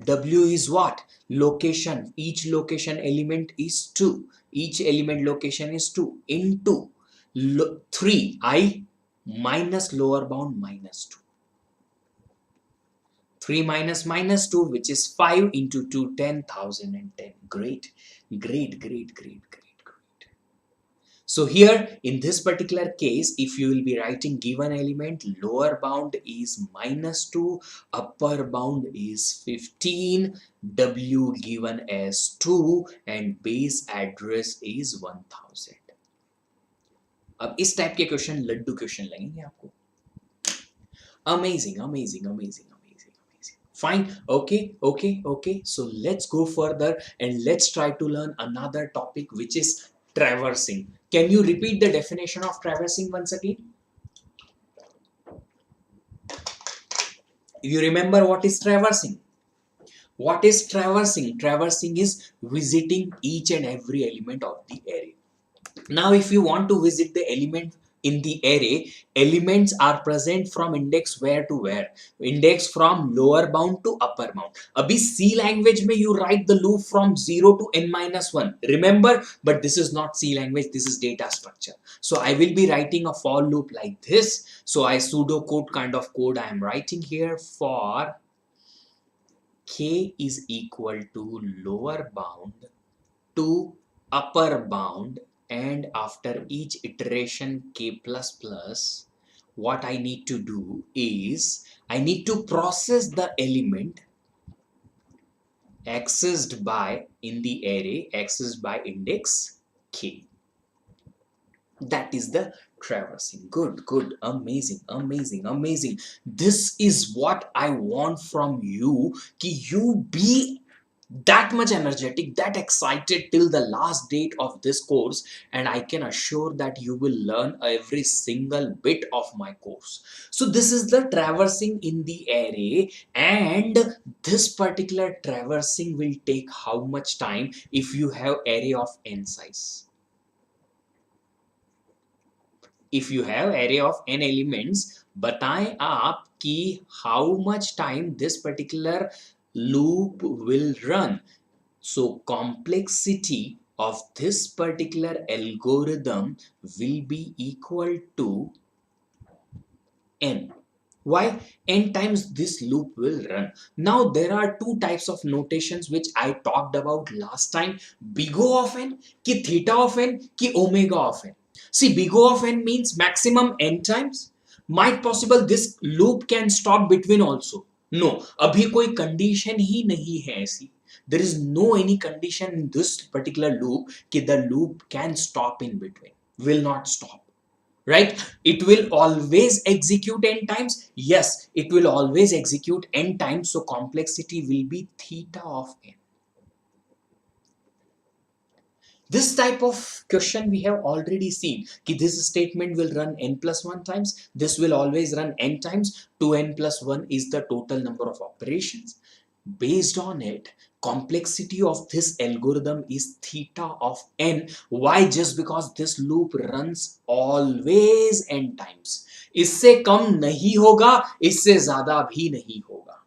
W is what? Location. Each location element is 2. Each element location is 2 into 3. I minus lower bound minus 2. 3 minus minus 2, which is 5 into 2, 10,010. Great, great, great, great, great. So here in this particular case, if you will be writing given element, lower bound is minus 2, upper bound is 15, w given as 2, and base address is 1000. अब इस type के question Laddu question लगेंगे आपको. Amazing, amazing, amazing, amazing, amazing. Fine. Okay, okay, okay. So let's go further and let's try to learn another topic, which is traversing. Can you repeat the definition of traversing once again? You remember what is traversing? What is traversing? Traversing is visiting each and every element of the array. Now, if you want to visit the element in the array, elements are present from index where to where? Index from lower bound to upper bound. Abhi C language mein you write the loop from 0 to n minus 1. Remember, but this is not C language, this is data structure. So I will be writing a for loop like this. So I pseudocode kind of code I am writing here for k is equal to lower bound to upper bound, and after each iteration k plus plus, what I need to do is I need to process the element accessed by in the array, accessed by index k. That is the traversing. Good, good, amazing, amazing, amazing. This is what I want from you, ki you be that much energetic, that excited till the last date of this course, and I can assure that you will learn every single bit of my course. So this is the traversing in the array, and this particular traversing will take how much time if you have array of n size? If you have array of n elements, बताएं आप कि how much time this particular loop will run. So complexity of this particular algorithm will be equal to n. Why? N times this loop will run. Now there are two types of notations which I talked about last time. Big O of n, ki theta of n, ki omega of n. See, big O of n means maximum n times. Might possible this loop can stop between also. No, अभी कोई condition ही नहीं है ऐसी. There is no any condition in this particular loop कि the loop can stop in between. Will not stop. right? It will always execute n times. Yes, it will always execute n times. So complexity will be theta of n. This type of question we have already seen. Ki this statement will run n plus 1 times. This will always run n times. 2n plus 1 is the total number of operations. Based on it, complexity of this algorithm is theta of n. Why? Just because this loop runs always n times. इससे कम नहीं होगा, इससे ज्यादा भी नहीं होगा.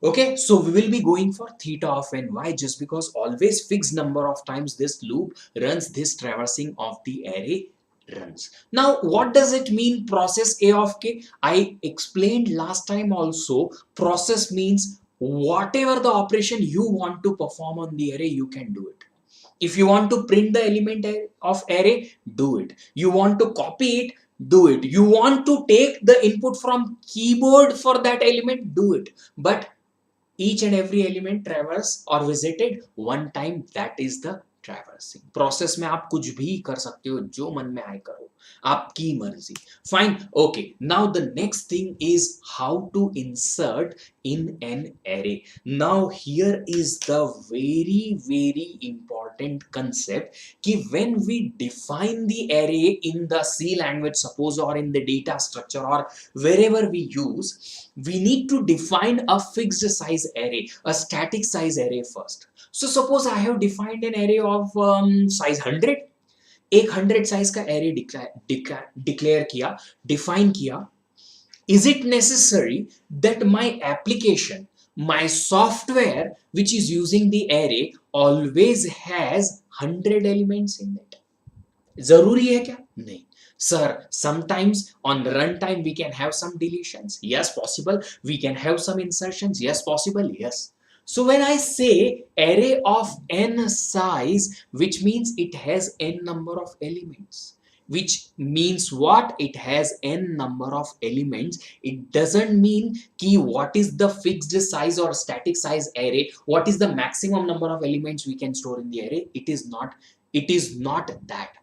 Okay, so we will be going for theta of n. Why? Just because always fixed number of times this loop runs, this traversing of the array runs. Now, what does it mean process A of k? I explained last time also, process means whatever the operation you want to perform on the array, you can do it. If you want to print the element of array, do it. You want to copy it, do it. You want to take the input from keyboard for that element, do it. But each and every element traverse or visited one time, that is the traversing process. में आप कुछ भी कर सकते हो, जो मन में आए करो, आपकी मर्जी. Fine. Okay, now the next thing is how to insert in an array. Now here is the very important concept कि when we define the array in the C language, suppose, or in the data structure, or wherever we use, we need to define a fixed size array, a static size array first. So suppose I have defined an array of size 100. एक 100 size का array declare किया, define किया. Is it necessary that my application, my software which is using the array always has 100 elements in it? जरूरी है क्या? नहीं. Sir, sometimes on runtime we can have some deletions. Yes, possible. We can have some insertions. Yes, possible. Yes. So when I say array of n size, which means it has n number of elements. Which means what? It has n number of elements. It doesn't mean ki what is the fixed size or static size array. What is the maximum number of elements we can store in the array? It is not. It is not that.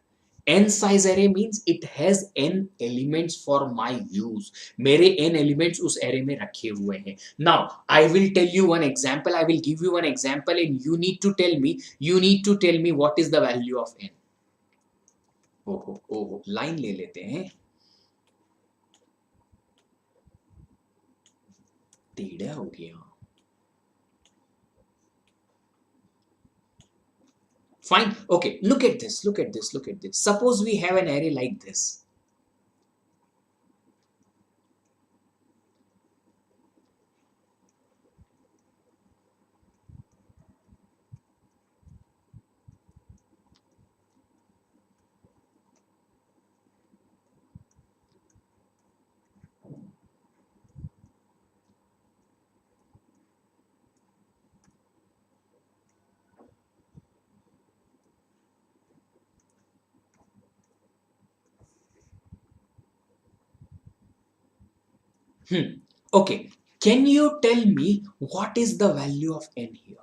n size array means it has n elements for my use. मेरे n elements उस array में रखे हुए हैं. Now I will tell you one example. I will give you one example and you need to tell me what is the value of n. ओहो line ले लेते हैं. टेढ़ा हो गया. Fine. Okay, look at this. Suppose we have an array like this. Okay, can you tell me what is the value of n here?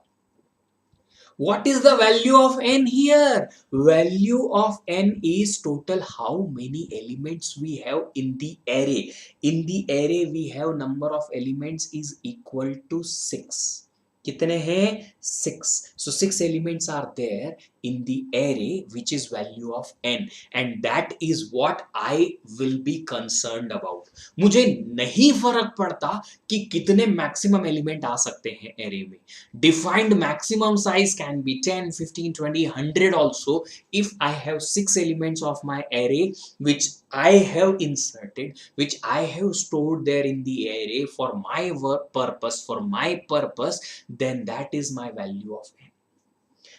What is the value of n here? Value of n is total how many elements we have in the array. In the array we have number of elements is equal to 6. कितने हैं? 6. So 6 elements are there in the array which is value of n, and that is what I will be concerned about. मुझे नहीं फर्क पड़ता कि कितने maximum element आ सकते हैं array में. Defined maximum size can be 10, 15, 20, 100 also. If I have 6 elements of my array which I have inserted, which I have stored there in the array for my purpose, then that is my value of n.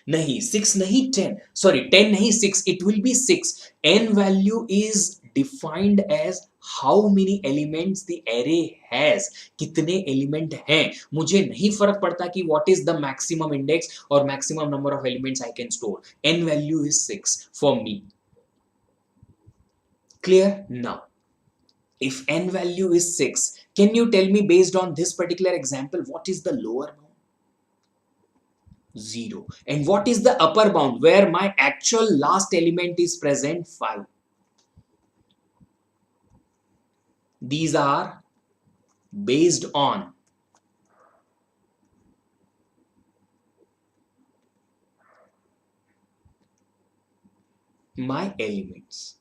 नहीं 6 नहीं 10, sorry 10 नहीं 6, it will be 6. n value is defined as how many elements the array has. कितने element हैं, मुझे नहीं फर्क पड़ता कि what is the maximum index or maximum number of elements I can store. n value is 6 for me. Clear? Now if n value is 6, can you tell me based on this particular example what is the lower bound? 0. And what is the upper bound where my actual last element is present? 5. These are based on my elements.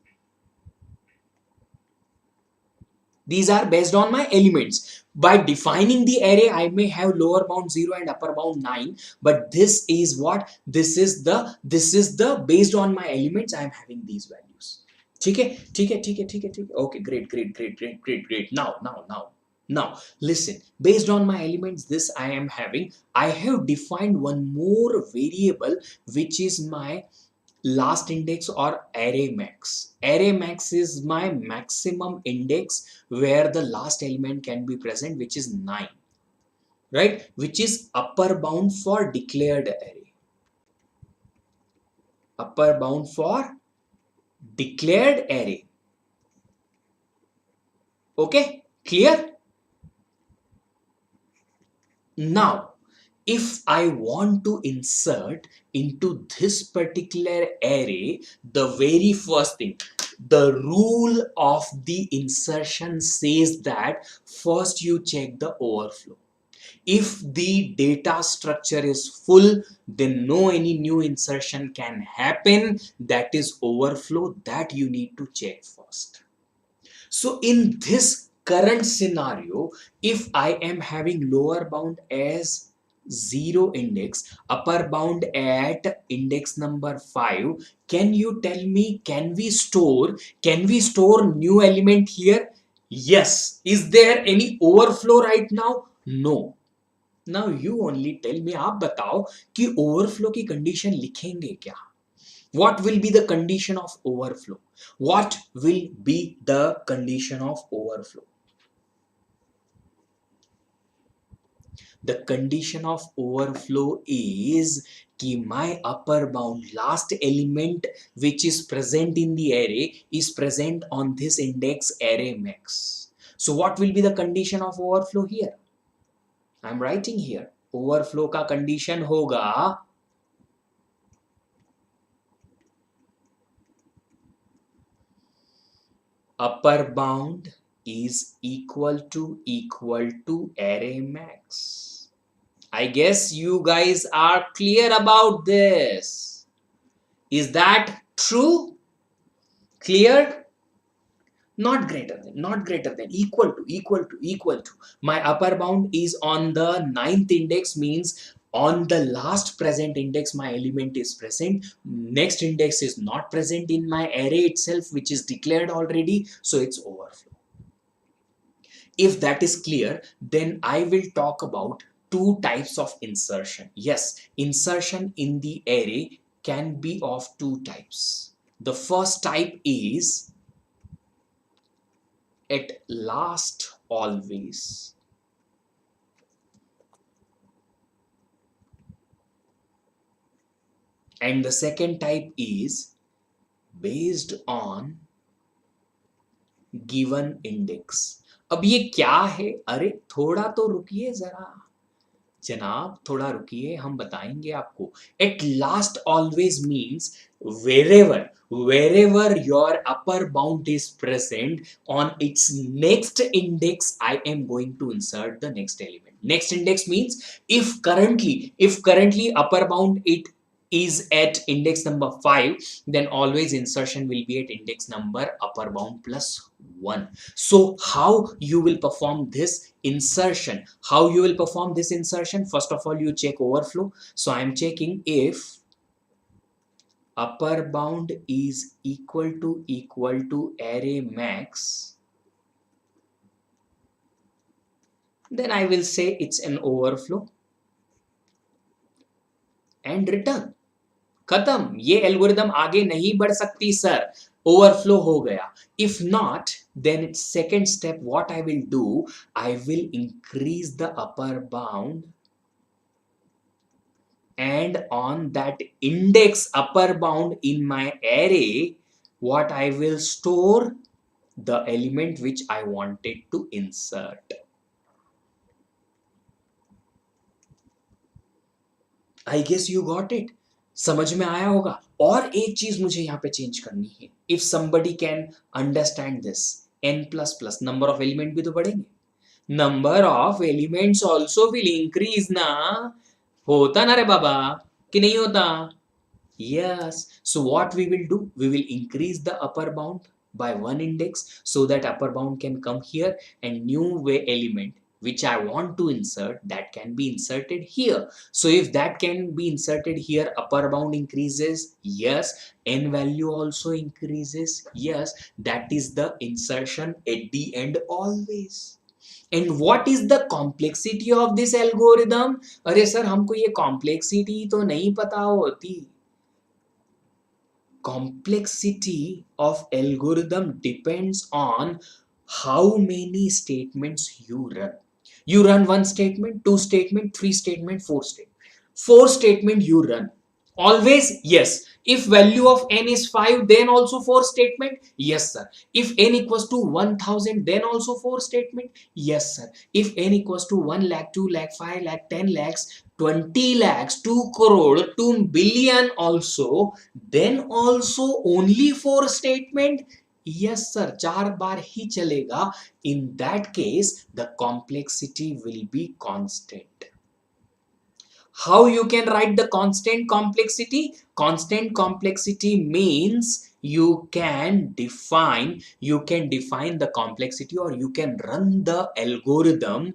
These are based on my elements. By defining the array, I may have lower bound 0 and upper bound 9, but this is what? This is the based on my elements, I am having these values. ठीक है ठीक है ठीक है ठीक है ठीक है Okay, great. Now listen, based on my elements, this I am having. I have defined one more variable, which is my last index or array max. Array max is my maximum index where the last element can be present, which is 9, right? Which is upper bound for declared array. Upper bound for declared array. Okay, clear? Now, if I want to insert into this particular array, the very first thing, the rule of the insertion says that first you check the overflow. If the data structure is full, then no any new insertion can happen. That is overflow that you need to check first. So in this current scenario, if I am having lower bound as 0 index, upper bound at index number 5, can you tell me, can we store new element here? Yes. Is there any overflow right now? No. Now you only tell me, आप बताओ कि overflow की condition लिखेंगे क्या? What will be the condition of overflow? What will be the condition of overflow? The condition of overflow is कि my upper bound, last element which is present in the array, is present on this index array max. So what will be the condition of overflow here? I am writing here. Overflow का condition होगा upper bound is equal to array max. I guess you guys are clear about this. Is that true? Clear? Not greater than, equal to. My upper bound is on the 9th index, means on the last present index my element is present. Next index is not present in my array itself, which is declared already, so it's overflow. If that is clear, then I will talk about two types of insertion. Yes, insertion in the array can be of two types. The first type is at last always. And the second type is based on given index. अब ये क्या है? अरे थोड़ा तो रुकिए जरा जनाब, थोड़ा रुकिए, हम बताएंगे आपको. At last always means wherever your upper bound is present, on its next index I am going to insert the next element. Next index means if currently upper bound it is at index number 5, then always insertion will be at index number upper bound plus 1. So how you will perform this insertion? First of all, you check overflow. So I am checking if upper bound is equal to array max, then I will say it's an overflow and return. खत्म. ये algorithm आगे नहीं बढ़ सकती sir. Overflow हो गया. If not, then it's second step. What I will do, I will increase the upper bound, and on that index upper bound in my array, what I will store? The element which I wanted to insert. I guess you got it. समझ में आया होगा. और एक चीज मुझे यहाँ पे चेंज करनी है. If somebody can understand this, n plus plus number of element भी तो बढ़ेंगे, number of elements also will increase ना, होता ना रे बाबा कि नहीं होता? Yes. So what we will do? We will increase the upper bound by one index so that upper bound can come here and new way element which I want to insert that can be inserted here. So if that can be inserted here, upper bound increases. Yes. N value also increases. Yes. That is the insertion at the end always. And what is the complexity of this algorithm? अरे sir हमको ये complexity तो नहीं पता होती. Complexity of algorithm depends on how many statements you run. You run one statement, two statement, three statement, four statement. Four statement you run. Always yes. If value of n is 5, then also four statement. Yes, sir. If n equals to 1000, then also four statement. Yes, sir. If n equals to 1 lakh, 2 lakh, 5 lakh, 10 lakhs, 20 lakhs, 2 crore, 2 billion also, then also only four statement. Yes, sir. चार बार ही चलेगा. In that case, the complexity will be constant. How you can write the constant complexity? Constant complexity means you can define the complexity, or you can run the algorithm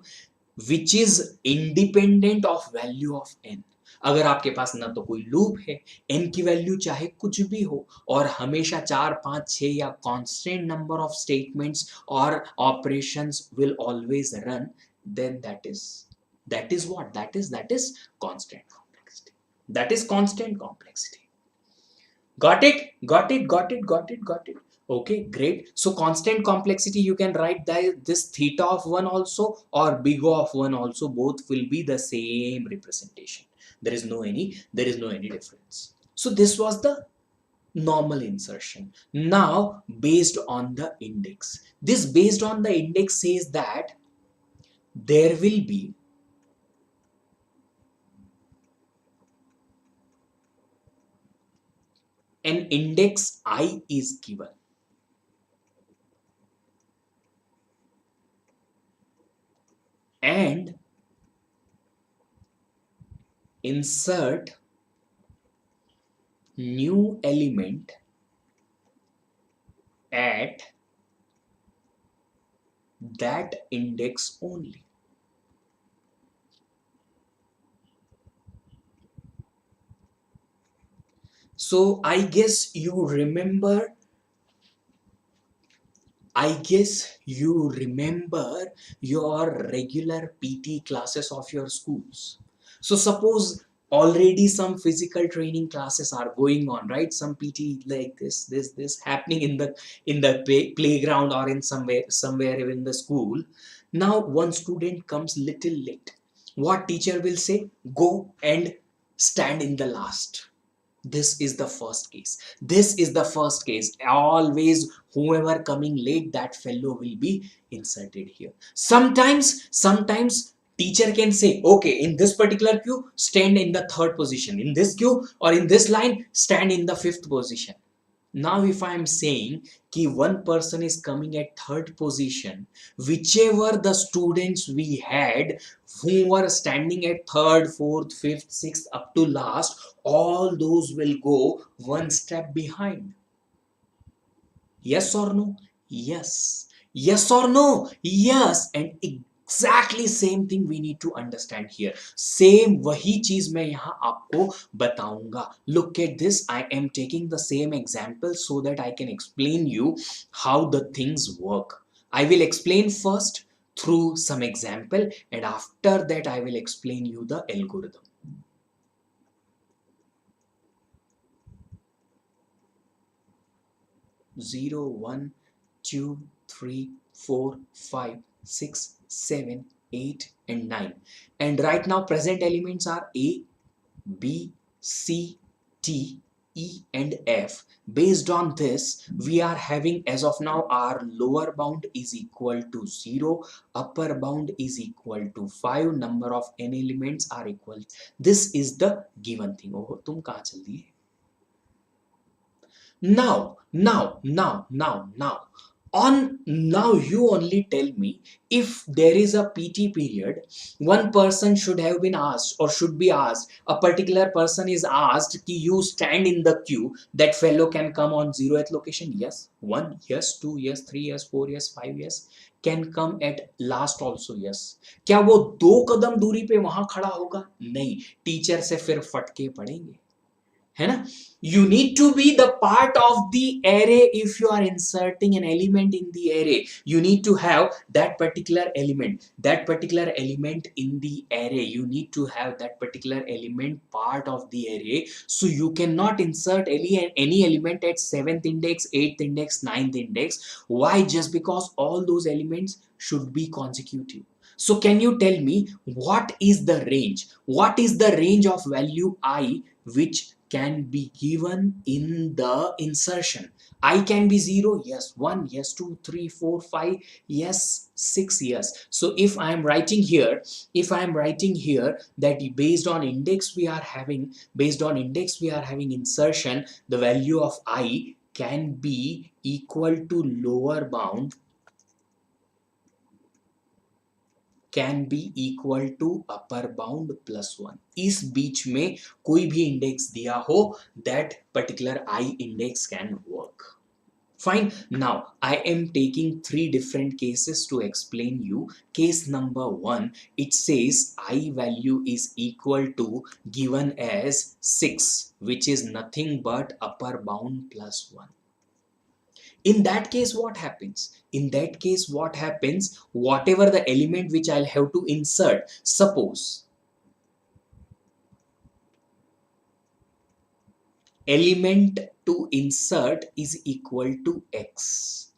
which is independent of value of n. अगर आपके पास ना तो कोई loop है, n की value चाहे कुछ भी हो और हमेशा 4 5 6 या कांस्टेंट नंबर ऑफ स्टेटमेंट्स और operations will always run, then that is what that is constant complexity. That is constant complexity. Got it. Okay, great. So constant complexity, you can write this theta of 1 also or big O of 1 also, both will be the same representation. There is no any difference. So this was the normal insertion. Now based on the index, this based on the index says that there will be an index I is given, and insert new element at that index only. So I guess you remember your regular PT classes of your schools. So suppose already some physical training classes are going on, right? Some PT like this happening in the playground or in somewhere in the school. Now one student comes little late. What teacher will say? Go and stand in the last. This is the first case. Always whoever coming late, that fellow will be inserted here. Sometimes teacher can say, okay, in this particular queue stand in the third position, in this queue or in this line stand in the fifth position. Now if I am saying कि one person is coming at third position, whichever the students we had who were standing at third, fourth, fifth, sixth up to last, all those will go one step behind. Yes or no? Yes. Yes or no? Yes. And exactly same thing we need to understand here. Same वही चीज मैं यहाँ आपको बताऊंगा. Look at this. I am taking the same example so that I can explain you how the things work. I will explain first through some example, and after that I will explain you the algorithm. 0 1 2 3 4 5 6 7 8 and 9, and right now present elements are A, B, C, T, E and F. Based on this, we are having as of now our lower bound is equal to 0, upper bound is equal to 5, number of n elements are equal. This is the given thing. Oh, तुम कहाँ चल दिए? Now, On now, you only tell me, if there is a PT period, one person should have been asked or should be asked, a particular person is asked कि you stand in the queue, that fellow can come on 0th location. Yes, 1, yes, 2, yes, 3, yes, 4, yes, 5, yes, can come at last also. Yes, क्या वो 2 कदम दूरी पे वहां खड़ा होगा? नहीं, teacher से फिर फटके पड़ेंगे, है ना? You need to be the part of the array. If you are inserting an element in the array, you need to have that particular element, in the array. You need to have that particular element part of the array. So you cannot insert any element at 7th index, 8th index, 9th index. Why? Just because all those elements should be consecutive. So can you tell me, what is the range? What is the range of value I which can be given in the insertion? I can be 0, yes, 1, yes, 2, 3, 4, 5, yes, 6, yes. So if I am writing here, that based on index we are having, insertion, the value of I can be equal to lower bound, can be equal to upper bound plus 1. इस बीच में कोई भी index दिया हो, that particular I index can work. Fine. Now I am taking 3 different cases to explain you. Case number 1, it says I value is equal to given as 6, which is nothing but upper bound plus 1. In that case, what happens? Whatever the element which I'll have to insert, suppose element to insert is equal to x,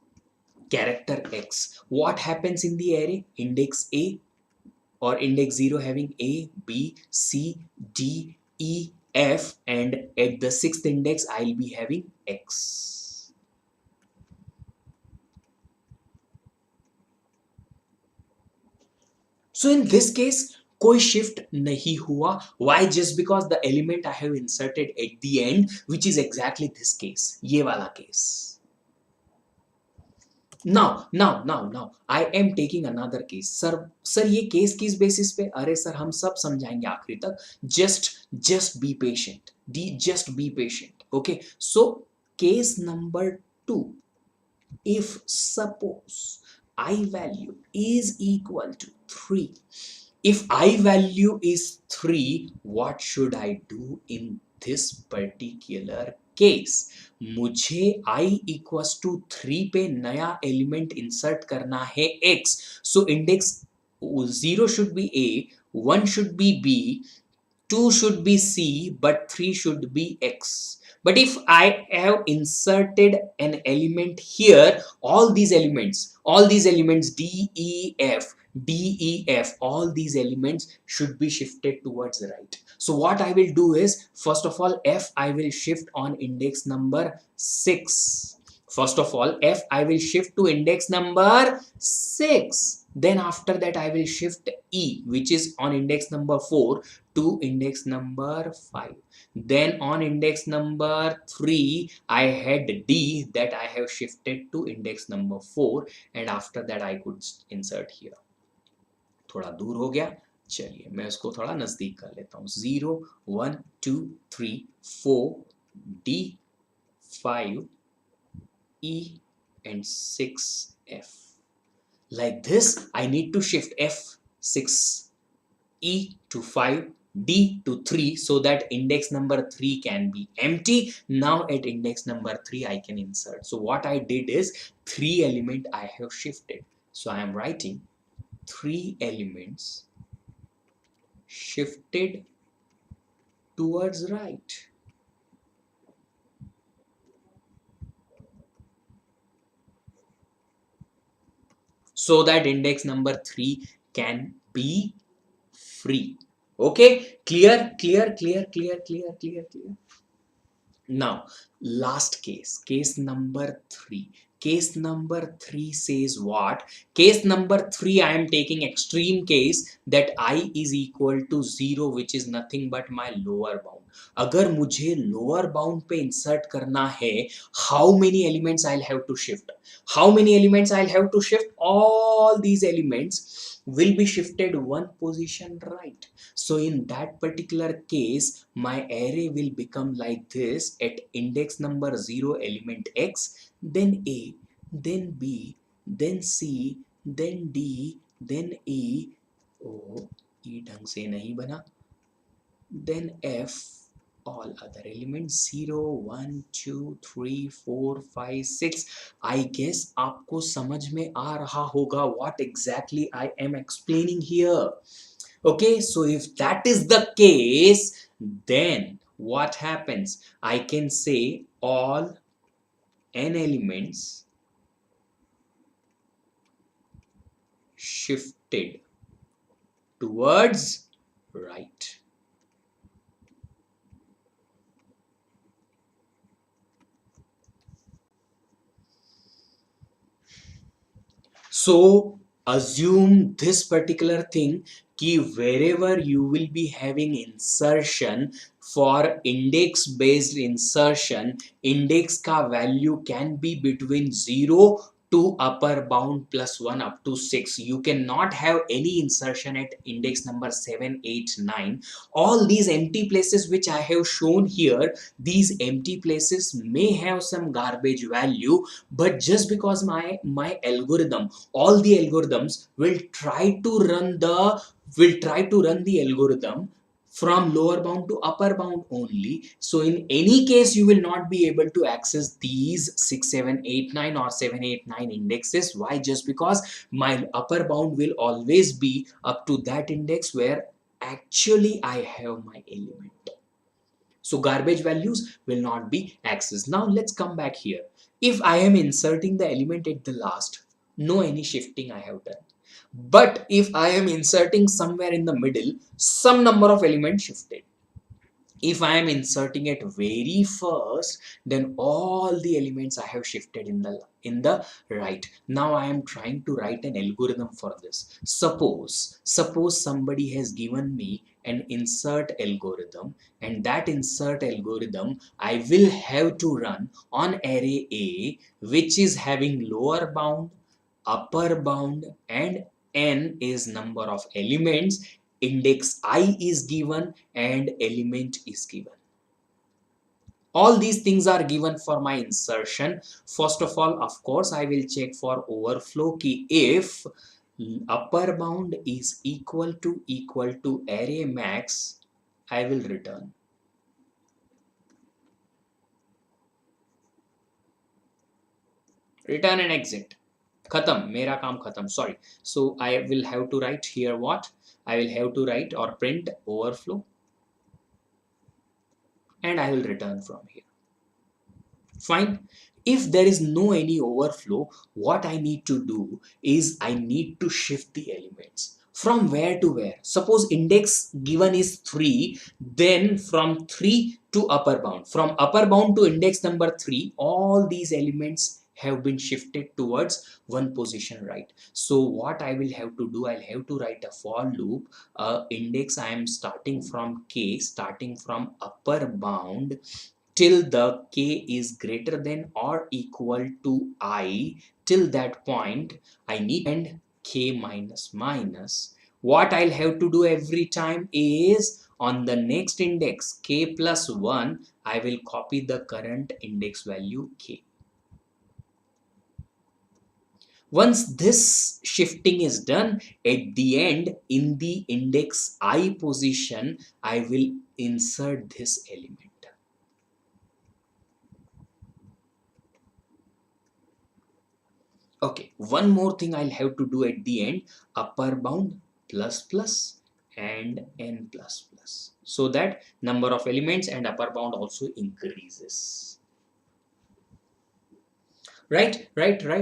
character x. What happens in the array? Index A or index 0 having A, B, C, D, E, F, and at the 6th index I'll be having x. So in this case, कोई shift नहीं हुआ. Why? Just because the element I have inserted at the end, which is exactly this case, ये वाला case. Now, I am taking another case. Sir ये case किस basis पे? अरे sir हम सब समझाएंगे आखिरी तक. Just be patient. Just be patient. Okay. So case number 2. If suppose I value is equal to 3. If I value is 3, what should I do in this particular case? मुझे I equals to 3 पे नया element insert करना है x. So index 0 should be A, 1 should be B, 2 should be C, but 3 should be X. But if I have inserted an element here, all these elements D, E, F, all these elements should be shifted towards the right. So what I will do is, first of all, F I will shift on index number 6. First of all, F I will shift to index number 6. Then after that I will shift E, which is on index number 4, to index number 5. Then on index number 3 I had D, that I have shifted to index number 4, and after that I could insert here. थोड़ा दूर हो गया, चलिए मैं उसको थोड़ा नजदीक कर लेता हूँ. 0, 1, 2, 3, 4, D, 5, E, and 6, F. Like this, I need to shift F 6, E to 5, D to 3, so that index number 3 can be empty. Now at index number 3 I can insert. So what I did is 3 element I have shifted. So I am writing 3 elements shifted towards right. So that index number 3 can be free. Okay, clear. Now last case number 3. Case number 3 says what? Case number 3, I am taking extreme case that I is equal to 0, which is nothing but my lower bound. अगर मुझे lower bound पे insert करना है, how many elements I'll have to shift? How many elements I'll have to shift? All these elements will be shifted one position right. So in that particular case, my array will become like this at index number 0 element x, then A, then B, then C, then D, then E. O E ढंग से नहीं बना. Then F, all other elements 0, 1, 2, 3, 4, 5, 6. I guess आपको समझ में आ रहा होगा what exactly I am explaining here. Okay, so if that is the case, then what happens? I can say all n elements shifted towards right. So assume this particular thing कि wherever you will be having insertion, for index based insertion, index का value can be between 0 to upper bound plus 1 up to 6. You cannot have any insertion at index number 7, 8, 9. All these empty places which I have shown here, these empty places may have some garbage value, but just because my algorithm, all the algorithms will try to run the algorithm from lower bound to upper bound only. So in any case, you will not be able to access these 6, 7, 8, 9 or 7, 8, 9 indexes. Why? Just because my upper bound will always be up to that index where actually I have my element. So garbage values will not be accessed. Now let's come back here. If I am inserting the element at the last, no any shifting I have done. But if I am inserting somewhere in the middle, some number of elements shifted. If I am inserting it very first, then all the elements I have shifted in the right. Now I am trying to write an algorithm for this. Suppose somebody has given me an insert algorithm, and that insert algorithm I will have to run on array A, which is having lower bound, upper bound, and n is number of elements. Index I is given and element is given. All these things are given for my insertion. First of all, of course, I will check for overflow key. If upper bound is equal to array max, I will return. Return and exit. Khatam, mera kaam khatam. Sorry. So I will have to write here what? I will have to write or print overflow, and I will return from here. Fine. If there is no any overflow, what I need to do is I need to shift the elements. From where to where? Suppose index given is 3, then from 3 to upper bound. From upper bound to index number 3, all these elements have been shifted towards one position right. So what I will have to do, I'll have to write a for loop. Index I am starting from k, starting from upper bound till the k is greater than or equal to I. Till that point I need and k minus minus. What I'll have to do every time is on the next index k plus 1, I will copy the current index value k. Once this shifting is done, at the end in the index I position, I will insert this element. Okay, one more thing I'll have to do at the end, upper bound plus plus and n plus plus, so that number of elements and upper bound also increases. Right.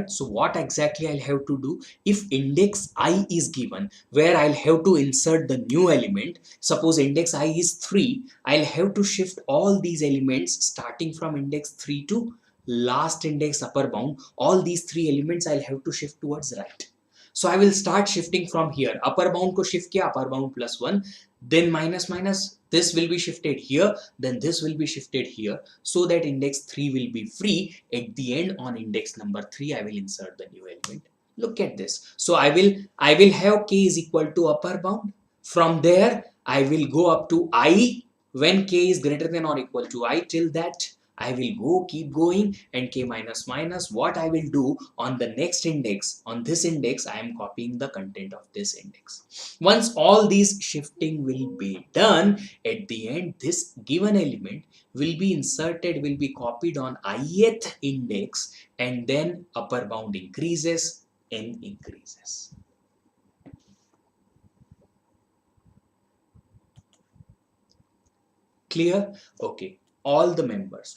So what exactly I'll have to do? If index I is given, where I'll have to insert the new element, suppose index I is 3, I'll have to shift all these elements starting from index 3 to last index upper bound, all these three elements I'll have to shift towards right. So I will start shifting from here. Upper bound ko shift kiya, upper bound plus 1, then minus minus, this will be shifted here, then this will be shifted here, so that index 3 will be free. At the end, on index number 3, I will insert the new element. Look at this. So I will have k is equal to upper bound. From there, I will go up to I when k is greater than or equal to I. Till that, I will keep going, and k minus minus. What I will do on the next index, on this index, I am copying the content of this index. Once all these shifting will be done, at the end, this given element will be inserted, will be copied on ith index, and then upper bound increases, n increases. Clear? Okay. All the members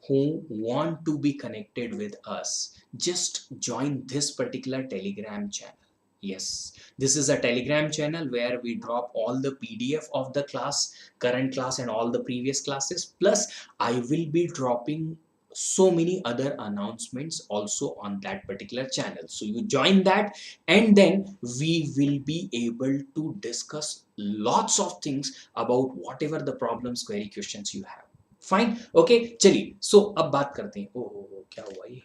who want to be connected with us, just join this particular Telegram channel. Yes, this is a Telegram channel where we drop all the PDF of the class, current class and all the previous classes. Plus, I will be dropping so many other announcements also on that particular channel. So you join that, and then we will be able to discuss lots of things about whatever the problems, query, questions you have. Fine. Okay, चलिए. So अब बात करते हैं. ओ क्या हुआ ये?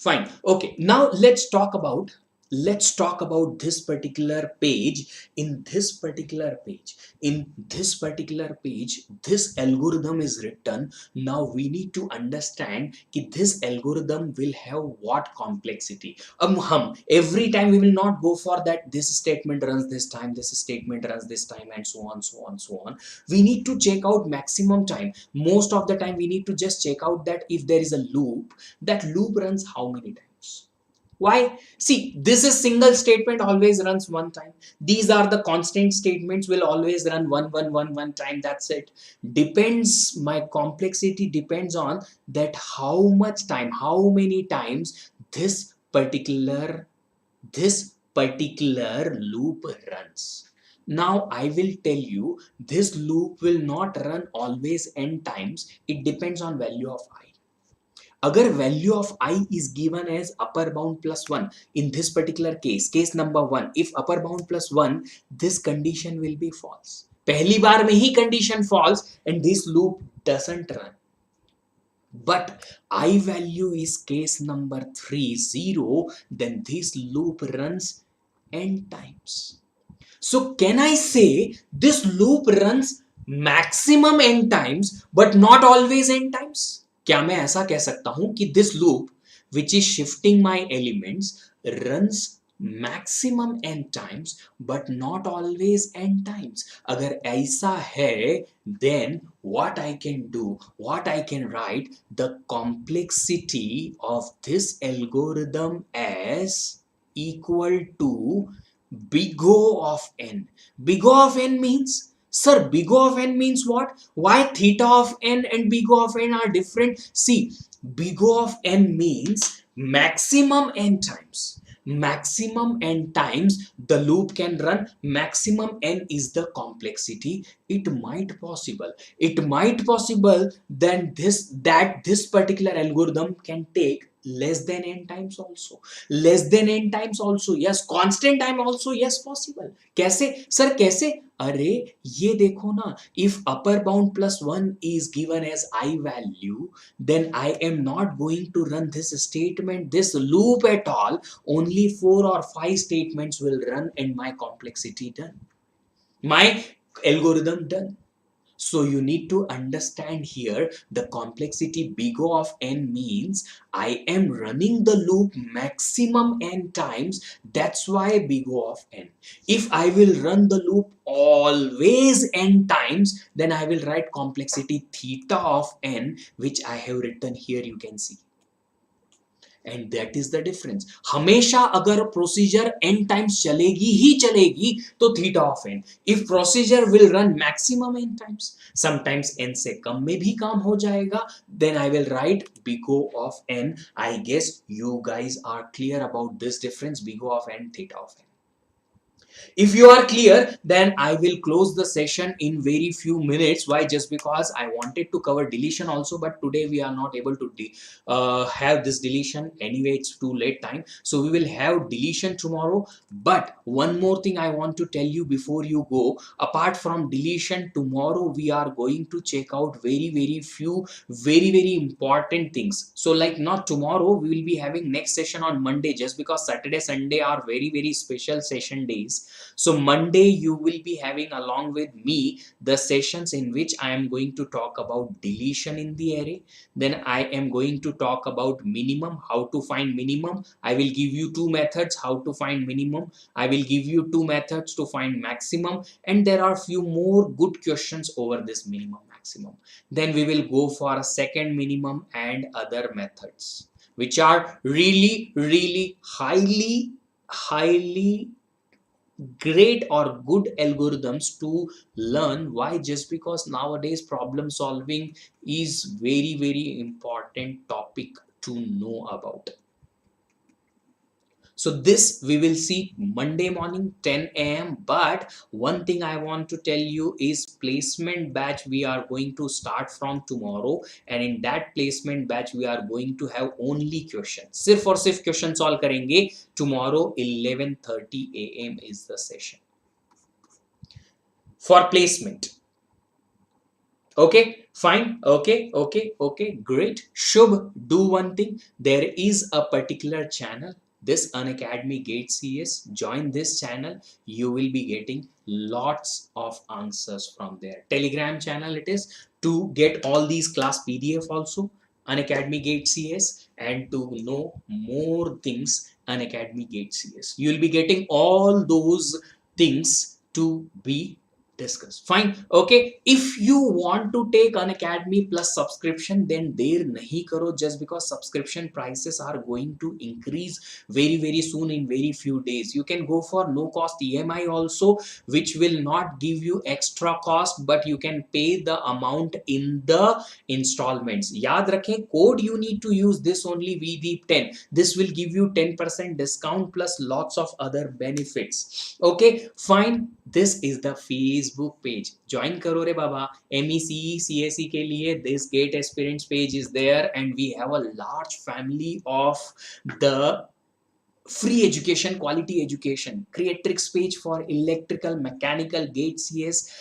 Fine. Okay. Now let's talk about this particular page. In this particular page, this algorithm is written. Now we need to understand that this algorithm will have what complexity. Every time we will not go for that this statement runs this time, this statement runs this time, and so on, so on, so on. We need to check out maximum time. Most of the time we need to just check out that if there is a loop, that loop runs how many times. Why? See, this is single statement always runs one time. These are the constant statements will always run one time. That's it. Depends, my complexity depends on that how much time, how many times this particular loop runs. Now I will tell you, this loop will not run always n times. It depends on value of I. Agar value of I is given as upper bound plus 1, in this particular case number 1, if upper bound plus 1, this condition will be false. पहली बार में ही condition false and this loop doesn't run. But I value is case number 3, 0, then this loop runs n times. So can I say this loop runs maximum n times but not always n times? क्या मैं ऐसा कह सकता हूं कि this loop which is shifting my elements runs maximum n times but not always n times? अगर ऐसा है, then what I can do, what I can write, the complexity of this algorithm as equal to big O of n. Big O of n means, sir, big O of n means what? Why theta of n and big O of n are different? See, big O of n means maximum n times. Maximum n times the loop can run. Maximum n is the complexity. It might possible then this particular algorithm can take less than n times also. Yes, constant time also, yes, possible. कैसे sir, कैसे? अरे ये देखो ना, if upper bound plus 1 is given as I value, then I am not going to run this statement, this loop at all. Only 4 or 5 statements will run and my complexity done, my algorithm done. So you need to understand here the complexity big O of n means I am running the loop maximum n times. That's why big O of n. If I will run the loop always n times, then I will write complexity theta of n, which I have written here, you can see. And that is the difference. हमेशा अगर procedure n times चलेगी ही चलेगी तो theta of n. If procedure will run maximum n times, sometimes n से कम में भी काम हो जाएगा, then I will write big O of n. I guess you guys are clear about this difference, big O of n, theta of n. If you are clear, then I will close the session in very few minutes. Why? Just because I wanted to cover deletion also, but today we are not able to have this deletion. Anyway, it's too late time. So we will have deletion tomorrow. But one more thing I want to tell you before you go. Apart from deletion, tomorrow we are going to check out very few very important things. So like not tomorrow, we will be having next session on Monday, just because Saturday, Sunday are very special session days. So Monday you will be having along with me the sessions in which I am going to talk about deletion in the array. Then I am going to talk about minimum, how to find minimum. I will give you two methods how to find minimum. I will give you two methods to find maximum, and there are few more good questions over this minimum maximum. Then we will go for a second minimum and other methods, which are really highly great or good algorithms to learn. Why? Just because nowadays problem solving is very important topic to know about. So this we will see Monday morning 10 a.m. But one thing I want to tell you is placement batch we are going to start from tomorrow, and in that placement batch we are going to have only questions. सिर्फ और सिर्फ question solve करेंगे. Tomorrow 11:30 a.m. is the session for placement. Okay, fine. Okay, great. Shubh, do one thing. There is a particular channel, this Unacademy Gate CS. Join this channel. You will be getting lots of answers from there. Telegram channel it is, to get all these class PDF also, Unacademy Gate CS, and to know more things, Unacademy Gate CS. You will be getting all those things to be discuss. Fine. Okay, if you want to take an academy plus subscription, then देर नहीं करो, just because subscription prices are going to increase very soon in very few days. You can go for no cost EMI also, which will not give you extra cost, but you can pay the amount in the installments. याद रखें, code you need to use this only, VDeep10. This will give you 10% discount plus lots of other benefits. Okay, fine. This is the Facebook page. Join करो रे बाबा. MECE CSE के लिए this GATE aspirants page is there, and we have a large family of the free education, quality education. Creatrix page for electrical, mechanical, GATE CS,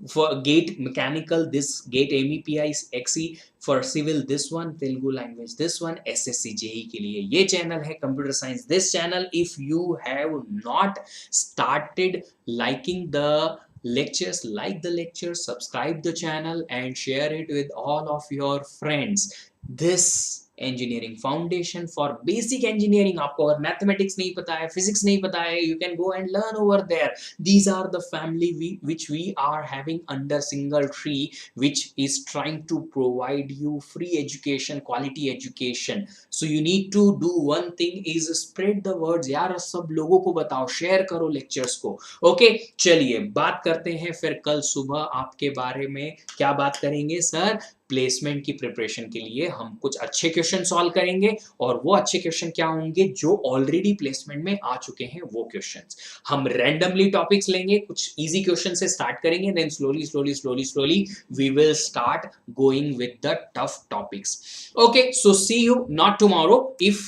for GATE mechanical, this GATE MEPI XE, for civil this one, Telugu language this one, SSC JE के लिए ये channel है, computer science this channel. If you have not started liking the lectures, like the lectures, subscribe the channel and share it with all of your friends. This engineering foundation for basic engineering, आपको अगर mathematics नहीं पता है, physics नहीं पता है, you can go and learn over there. These are the family which we are having under single tree, which is trying to provide you free education, quality education. So you need to do one thing, is spread the words. यार सब लोगों को बताओ, share करो lectures को. Okay, चलिए बात करते हैं फिर कल सुबह आपके बारे में. क्या बात करेंगे सर? प्लेसमेंट की प्रिपरेशन के लिए हम कुछ अच्छे क्वेश्चन सॉल्व करेंगे, और वो अच्छे क्वेश्चन क्या होंगे? जो ऑलरेडी प्लेसमेंट में आ चुके हैं वो क्वेश्चंस. हम रैंडमली टॉपिक्स लेंगे, कुछ इजी क्वेश्चन से स्टार्ट करेंगे, then slowly we will start going with the tough topics. Okay, so see you not tomorrow. If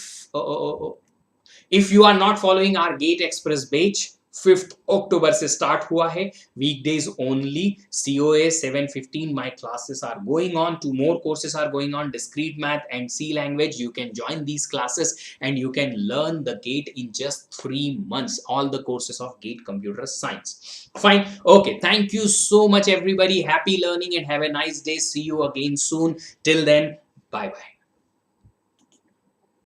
you are not following our GATE express batch, 5th October से start हुआ है, weekdays only, COA 7:15 my classes are going on. 2 more courses are going on, discrete math and C language. You can join these classes and you can learn the GATE in just 3 months, all the courses of GATE computer science. Fine. Okay, thank you so much everybody. Happy learning and have a nice day. See you again soon. Till then, bye bye.